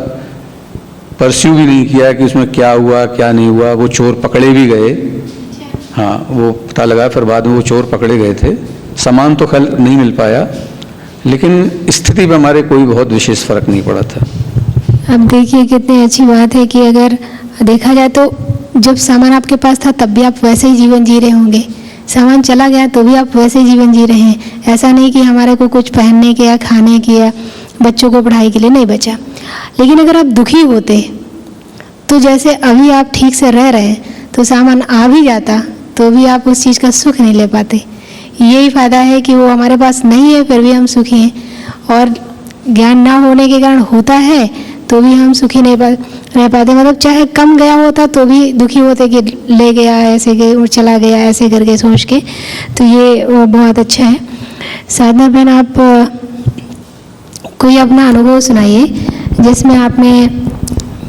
परस्यू भी नहीं किया कि उसमें क्या हुआ क्या नहीं हुआ। वो चोर पकड़े भी गए, हाँ, वो पता लगा, फिर बाद में वो चोर पकड़े गए थे। सामान तो खैर नहीं मिल पाया, लेकिन स्थिति में हमारे कोई बहुत विशेष फर्क नहीं पड़ा था। अब देखिए कितनी अच्छी बात है कि अगर देखा जाए तो जब सामान आपके पास था तब भी आप वैसे ही जीवन जी रहे होंगे, सामान चला गया तो भी आप वैसे ही जीवन जी रहे हैं। ऐसा नहीं कि हमारे को कुछ पहनने के या खाने के या बच्चों को पढ़ाई के लिए नहीं बचा। लेकिन अगर आप दुखी होते तो जैसे अभी आप ठीक से रह रहे हैं, तो सामान आ भी जाता तो भी आप उस चीज़ का सुख नहीं ले पाते। यही फ़ायदा है कि वो हमारे पास नहीं है फिर भी हम सुखी हैं, और ज्ञान ना होने के कारण होता है तो भी हम सुखी नहीं रह पाते। मतलब चाहे कम गया होता तो भी दुखी होते कि ले गया ऐसे के, चला गया ऐसे करके सोच के। तो ये वो बहुत अच्छा है। साधना बहन, आप कोई अपना अनुभव सुनाइए जिसमें आपने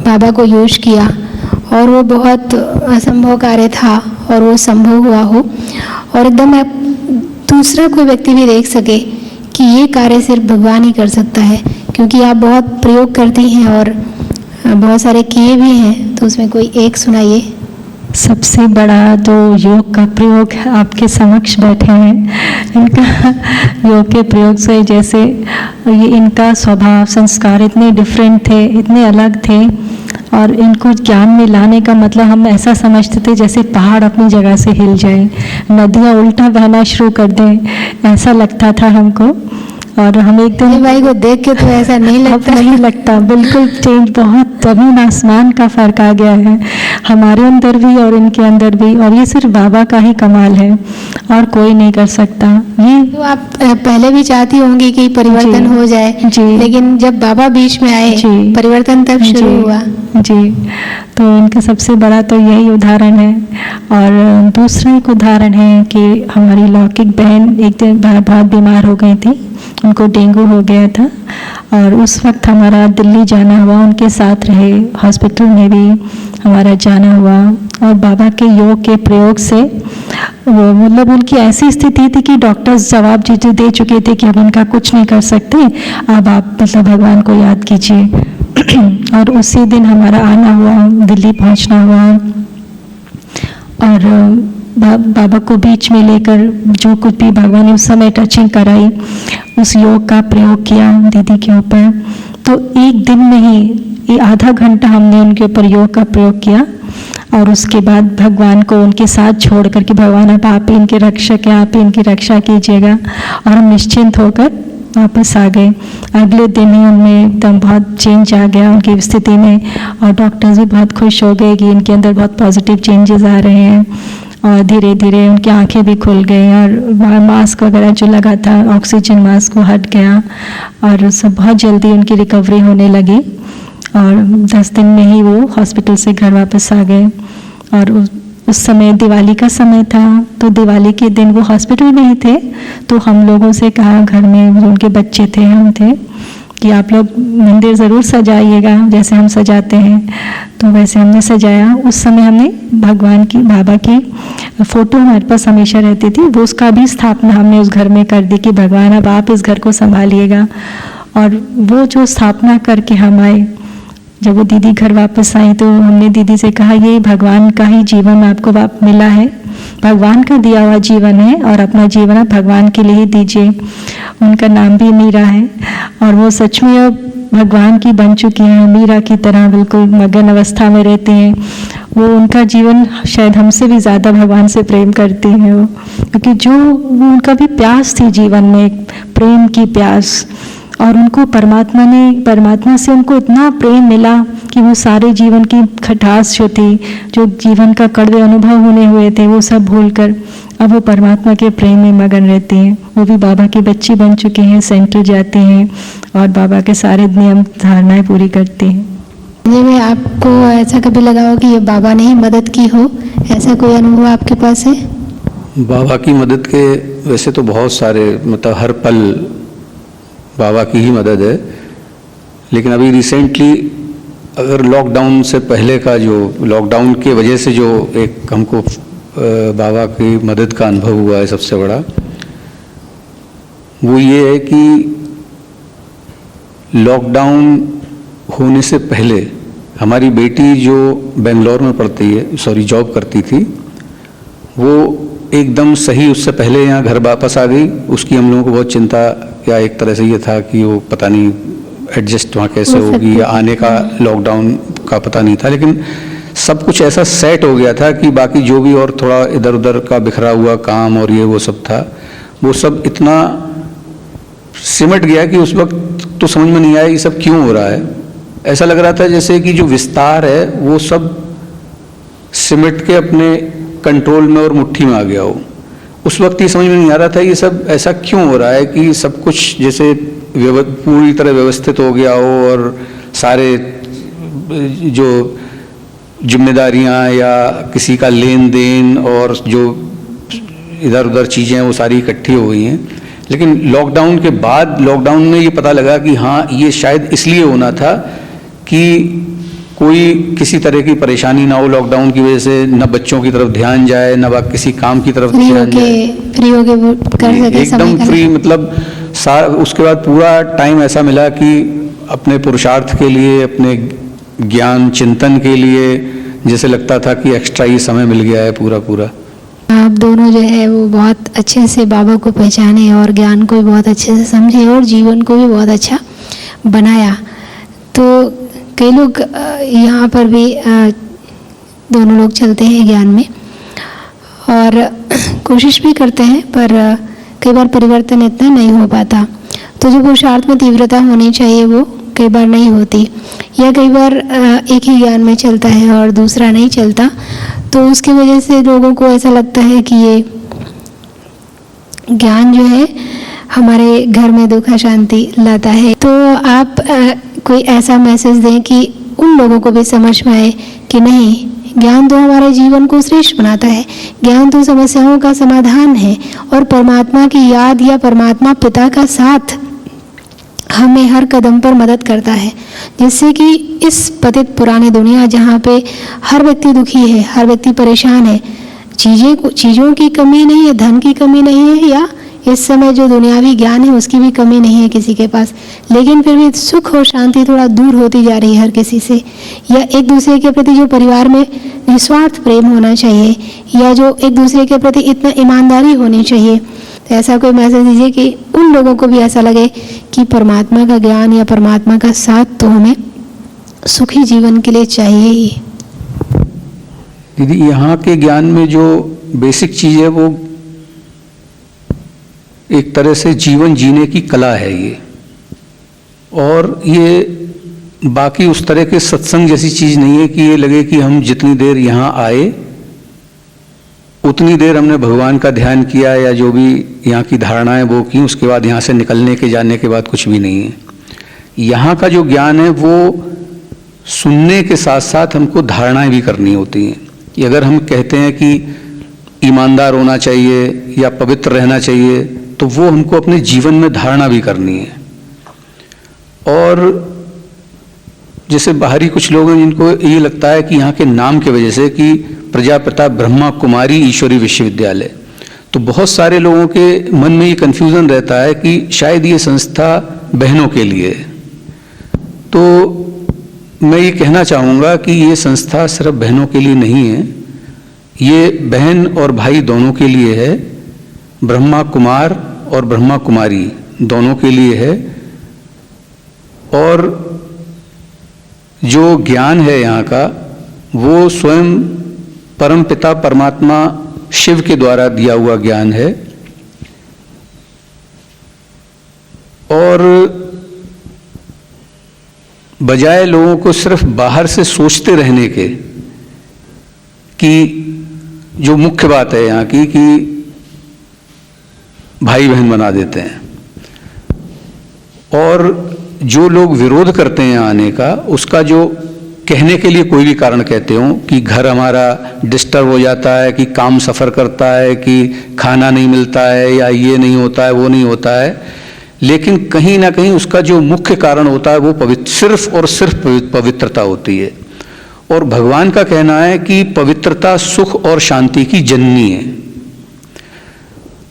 बाबा को यूज किया और वो बहुत असंभव कार्य था और वो संभव हुआ हो, और एकदम आप दूसरा कोई व्यक्ति भी देख सके कि ये कार्य सिर्फ भगवान ही कर सकता है, क्योंकि आप बहुत प्रयोग करती हैं और बहुत सारे किए भी हैं। तो उसमें कोई एक सुनाइए। सबसे बड़ा तो योग का प्रयोग आपके समक्ष बैठे हैं। इनका योग के प्रयोग से जैसे ये इनका स्वभाव संस्कार इतने डिफरेंट थे, इतने अलग थे, और इनको ज्ञान में लाने का मतलब हम ऐसा समझते थे जैसे पहाड़ अपनी जगह से हिल जाए, नदियाँ उल्टा बहना शुरू कर दें, ऐसा लगता था हमको। और हम एक दिन भाई को देख के तो ऐसा नहीं लगता। नहीं लगता, बिल्कुल चेंज, बहुत जमीन आसमान का फर्क आ गया है हमारे अंदर भी और इनके अंदर भी। और ये सिर्फ बाबा का ही कमाल है और कोई नहीं कर सकता। ये तो आप पहले भी चाहती होंगी कि परिवर्तन हो जाए, लेकिन जब बाबा बीच में आए परिवर्तन तब शुरू हुआ। जी, तो इनका सबसे बड़ा तो यही उदाहरण है। और दूसरा एक उदाहरण है कि हमारी लौकिक बहन एक दिन बहुत बीमार हो गई थी, उनको डेंगू हो गया था, और उस वक्त हमारा दिल्ली जाना हुआ, उनके साथ रहे, हॉस्पिटल में भी हमारा जाना हुआ। और बाबा के योग के प्रयोग से वो मतलब उनकी ऐसी स्थिति थी कि डॉक्टर्स जवाब दे चुके थे कि अब उनका कुछ नहीं कर सकते, अब आप मतलब भगवान को याद कीजिए। और उसी दिन हमारा आना हुआ, दिल्ली पहुंचना हुआ, और बाबा को बीच में लेकर जो कुछ भी भगवान ने उस समय टचिंग कराई, उस योग का प्रयोग किया दीदी के ऊपर। तो एक दिन में ही आधा घंटा हमने उनके ऊपर योग का प्रयोग किया, और उसके बाद भगवान को उनके साथ छोड़ कर कि भगवान अब आप इनके रक्षक हैं, आप इनकी रक्षा कीजिएगा, और हम निश्चिंत होकर वापस आ गए। अगले दिन ही उनमें एकदम बहुत चेंज आ गया उनकी स्थिति में, और डॉक्टर्स भी बहुत खुश हो गए कि इनके अंदर बहुत पॉजिटिव चेंजेस आ रहे हैं। और धीरे धीरे उनकी आंखें भी खुल गई, और मास्क वगैरह जो लगा था, ऑक्सीजन मास्क, वो हट गया, और सब बहुत जल्दी उनकी रिकवरी होने लगी। और 10 दिन में ही वो हॉस्पिटल से घर वापस आ गए। और उस समय दिवाली का समय था, तो दिवाली के दिन वो हॉस्पिटल में ही थे। तो हम लोगों से कहा, घर में उनके बच्चे थे, हम थे, कि आप लोग मंदिर ज़रूर सजाइएगा जैसे हम सजाते हैं। तो वैसे हमने सजाया। उस समय हमने भगवान की, बाबा की फ़ोटो हमारे पास हमेशा रहती थी, वो उसका भी स्थापना हमने उस घर में कर दी कि भगवान अब आप इस घर को संभालिएगा। और वो जो स्थापना करके हम आए, जब वो दीदी घर वापस आई तो हमने दीदी से कहा, ये भगवान का ही जीवन आपको मिला है, भगवान का दिया हुआ जीवन है, और अपना जीवन आप भगवान के लिए ही दीजिए। उनका नाम भी मीरा है, और वो सच में अब भगवान की बन चुकी हैं, मीरा की तरह बिल्कुल मगन अवस्था में रहती हैं। वो उनका जीवन शायद हमसे भी ज़्यादा भगवान से प्रेम करती हैं वो, क्योंकि जो वो उनका भी प्यास थी जीवन में, एक प्रेम की प्यास, और उनको परमात्मा से उनको इतना प्रेम मिला कि वो सारे जीवन की खटास जो थी, जो जीवन का कड़वे अनुभव होने हुए थे, वो सब भूलकर अब वो परमात्मा के प्रेम में मगन रहती हैं। वो भी बाबा की बच्ची बन चुकी हैं, सेंटर जाती हैं और बाबा के सारे नियम धारणाएं पूरी करती हैं। जी, मैं आपको ऐसा कभी लगा हो कि ये बाबा ने ही मदद की हो, ऐसा कोई अनुभव आपके पास है? बाबा की मदद के वैसे तो बहुत सारे, मतलब हर पल बाबा की ही मदद है। लेकिन अभी रिसेंटली, अगर लॉकडाउन से पहले का, जो लॉकडाउन के वजह से जो एक हमको बाबा की मदद का अनुभव हुआ है सबसे बड़ा, वो ये है कि लॉकडाउन होने से पहले हमारी बेटी जो बेंगलोर में पढ़ती है, जॉब करती थी, वो एकदम सही उससे पहले यहाँ घर वापस आ गई। उसकी हम लोगों को बहुत चिंता, या एक तरह से ये था कि वो पता नहीं एडजस्ट वहाँ कैसे होगी, या आने का लॉकडाउन का पता नहीं था। लेकिन सब कुछ ऐसा सेट हो गया था कि बाकी जो भी और थोड़ा इधर उधर का बिखरा हुआ काम और ये वो सब था, वो सब इतना सिमट गया कि उस वक्त तो समझ में नहीं आया ये सब क्यों हो रहा है। ऐसा लग रहा था जैसे कि जो विस्तार है वो सब सिमट के अपने कंट्रोल में और मुट्ठी में आ गया हो। उस वक्त ये समझ में नहीं आ रहा था ये सब ऐसा क्यों हो रहा है कि सब कुछ जैसे पूरी तरह व्यवस्थित हो गया हो और सारे जो जिम्मेदारियां या किसी का लेन देन और जो इधर उधर चीज़ें हैं वो सारी इकट्ठी हो गई हैं। लेकिन लॉकडाउन के बाद, लॉकडाउन में ये पता लगा कि हाँ ये शायद इसलिए होना था कि कोई किसी तरह की परेशानी ना हो लॉकडाउन की वजह से, न बच्चों की तरफ ध्यान जाए, न किसी काम की तरफ ध्यान जाए, फ्री हो के कर सके, एकदम फ्री। मतलब उसके बाद पूरा टाइम ऐसा मिला कि अपने पुरुषार्थ के लिए, अपने ज्ञान चिंतन के लिए जैसे लगता था कि एक्स्ट्रा ही समय मिल गया है पूरा पूरा। आप दोनों जो है वो बहुत अच्छे से बाबा को पहचाने और ज्ञान को भी बहुत अच्छे से समझे और जीवन को भी बहुत अच्छा बनाया। तो कई लोग यहाँ पर भी दोनों लोग चलते हैं ज्ञान में और कोशिश भी करते हैं, पर कई बार परिवर्तन इतना नहीं हो पाता। तो जो पुरुषार्थ में तीव्रता होनी चाहिए वो कई बार नहीं होती, या कई बार एक ही ज्ञान में चलता है और दूसरा नहीं चलता। तो उसकी वजह से लोगों को ऐसा लगता है कि ये ज्ञान जो है हमारे घर में दुख शांति लाता है। तो आप कोई ऐसा मैसेज दें कि उन लोगों को भी समझ में आए कि नहीं, ज्ञान तो हमारे जीवन को श्रेष्ठ बनाता है, ज्ञान तो समस्याओं का समाधान है और परमात्मा की याद या परमात्मा पिता का साथ हमें हर कदम पर मदद करता है, जिससे कि इस पतित पुरानी दुनिया जहाँ पे हर व्यक्ति दुखी है, हर व्यक्ति परेशान है, चीज़ों की कमी नहीं है, धन की कमी नहीं है, या इस समय जो दुनियावी ज्ञान है उसकी भी कमी नहीं है किसी के पास, लेकिन फिर भी सुख और शांति थोड़ा दूर होती जा रही है हर किसी से। या एक दूसरे के प्रति जो परिवार में निस्वार्थ प्रेम होना चाहिए, या जो एक दूसरे के प्रति इतना ईमानदारी होनी चाहिए। तो ऐसा कोई मैसेज दीजिए कि उन लोगों को भी ऐसा लगे कि परमात्मा का ज्ञान या परमात्मा का साथ तो हमें सुखी जीवन के लिए चाहिए ही। दीदी, यहाँ के ज्ञान में जो बेसिक चीज़ है वो एक तरह से जीवन जीने की कला है ये, और ये बाकी उस तरह के सत्संग जैसी चीज़ नहीं है कि ये लगे कि हम जितनी देर यहाँ आए उतनी देर हमने भगवान का ध्यान किया या जो भी यहाँ की धारणाएं वो की, उसके बाद यहाँ से निकलने के जाने के बाद कुछ भी नहीं है। यहाँ का जो ज्ञान है वो सुनने के साथ साथ हमको धारणाएं भी करनी होती हैं कि अगर हम कहते हैं कि ईमानदार होना चाहिए या पवित्र रहना चाहिए, तो वो हमको अपने जीवन में धारणा भी करनी है। और जैसे बाहरी कुछ लोग हैं जिनको ये लगता है कि यहाँ के नाम की वजह से कि प्रजापिता ब्रह्मा कुमारी ईश्वरी विश्वविद्यालय, तो बहुत सारे लोगों के मन में ये कन्फ्यूज़न रहता है कि शायद ये संस्था बहनों के लिए है। तो मैं ये कहना चाहूँगा कि ये संस्था सिर्फ बहनों के लिए नहीं है, ये बहन और भाई दोनों के लिए है, ब्रह्मा कुमार और ब्रह्मा कुमारी दोनों के लिए है। और जो ज्ञान है यहाँ का वो स्वयं परम पिता परमात्मा शिव के द्वारा दिया हुआ ज्ञान है। और बजाय लोगों को सिर्फ बाहर से सोचते रहने के कि जो मुख्य बात है यहाँ की कि भाई बहन बना देते हैं, और जो लोग विरोध करते हैं आने का, उसका जो कहने के लिए कोई भी कारण कहते हो कि घर हमारा डिस्टर्ब हो जाता है, कि काम सफ़र करता है, कि खाना नहीं मिलता है, या ये नहीं होता है, वो नहीं होता है, लेकिन कहीं ना कहीं उसका जो मुख्य कारण होता है वो सिर्फ और सिर्फ पवित्रता होती है। और भगवान का कहना है कि पवित्रता सुख और शांति की जननी है।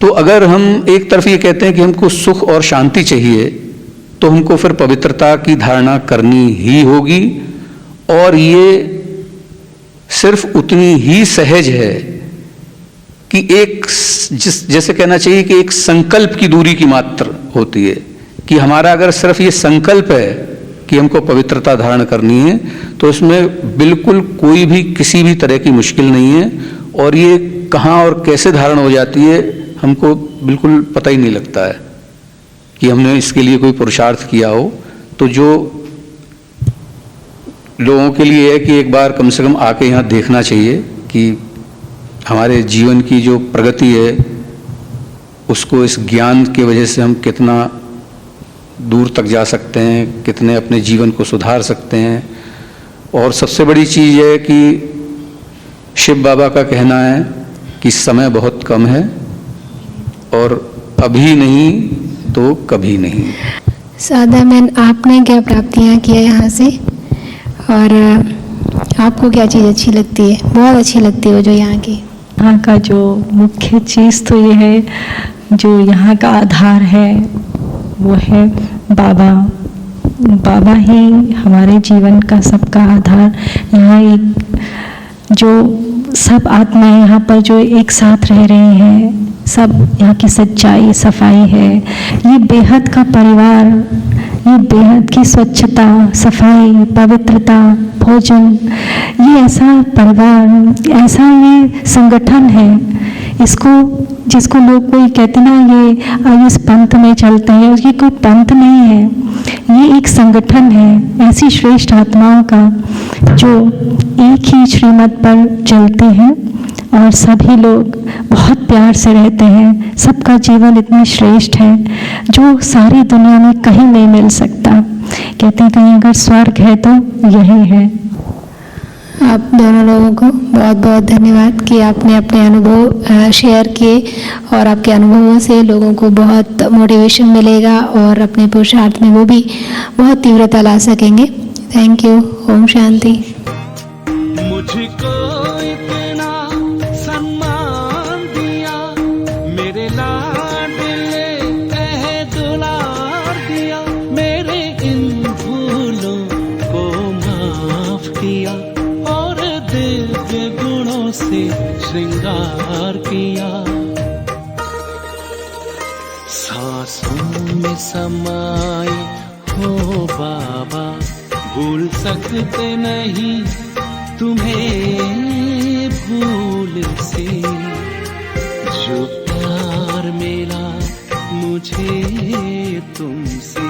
तो अगर हम एक तरफ ये कहते हैं कि हमको सुख और शांति चाहिए, तो हमको फिर पवित्रता की धारणा करनी ही होगी, और ये सिर्फ उतनी ही सहज है कि जैसे कहना चाहिए कि एक संकल्प की दूरी की मात्र होती है, कि हमारा अगर सिर्फ ये संकल्प है कि हमको पवित्रता धारण करनी है, तो इसमें बिल्कुल कोई भी किसी भी तरह की मुश्किल नहीं है, और ये कहाँ और कैसे धारण हो जाती है हमको बिल्कुल पता ही नहीं लगता है कि हमने इसके लिए कोई पुरुषार्थ किया हो। तो जो लोगों के लिए है कि एक बार कम से कम आके यहाँ देखना चाहिए कि हमारे जीवन की जो प्रगति है उसको इस ज्ञान की वजह से हम कितना दूर तक जा सकते हैं, कितने अपने जीवन को सुधार सकते हैं। और सबसे बड़ी चीज़ है कि शिव बाबा का कहना है कि समय बहुत कम है और अभी नहीं तो कभी नहीं। साधना बहन, आपने क्या प्राप्तियां किया यहाँ से, और आपको क्या चीज़ अच्छी लगती है, बहुत अच्छी लगती है जो यहाँ की? यहाँ का जो मुख्य चीज़ तो ये है, जो यहाँ का आधार है वो है बाबा। बाबा ही हमारे जीवन का सबका आधार। यहाँ एक जो सब आत्माएं यहाँ पर जो एक साथ रह रही हैं, सब यहाँ की सच्चाई सफाई है। ये बेहद का परिवार, ये बेहद की स्वच्छता, सफाई, पवित्रता, भोजन, ये ऐसा परिवार, ऐसा ये संगठन है, इसको जिसको लोग कोई कहते ना ये इस पंथ में चलते हैं, उसकी कोई पंथ नहीं है, ये एक संगठन है ऐसी श्रेष्ठ आत्माओं का जो एक ही श्रीमत पर चलते हैं और सभी लोग बहुत प्यार से रहते हैं। सबका जीवन इतनी श्रेष्ठ है जो सारी दुनिया में कहीं नहीं मिल सकता। कहते हैं कहीं अगर स्वर्ग है तो यही है। आप दोनों लोगों को बहुत बहुत धन्यवाद कि आपने अपने अनुभव शेयर किए, और आपके अनुभवों से लोगों को बहुत मोटिवेशन मिलेगा और अपने पुरुषार्थ में वो भी बहुत तीव्रता ला सकेंगे। Thank you. ओम शांति। मुझको इतना सम्मान दिया मेरे लाडले कह दुलार दिया, मेरे इन भूलों को माफ किया और दिव्य गुणों से श्रृंगार किया। सांसों में समाए हो बाबा, भूल सकते नहीं तुम्हें भूल से, जो प्यार मिला मुझे तुमसे।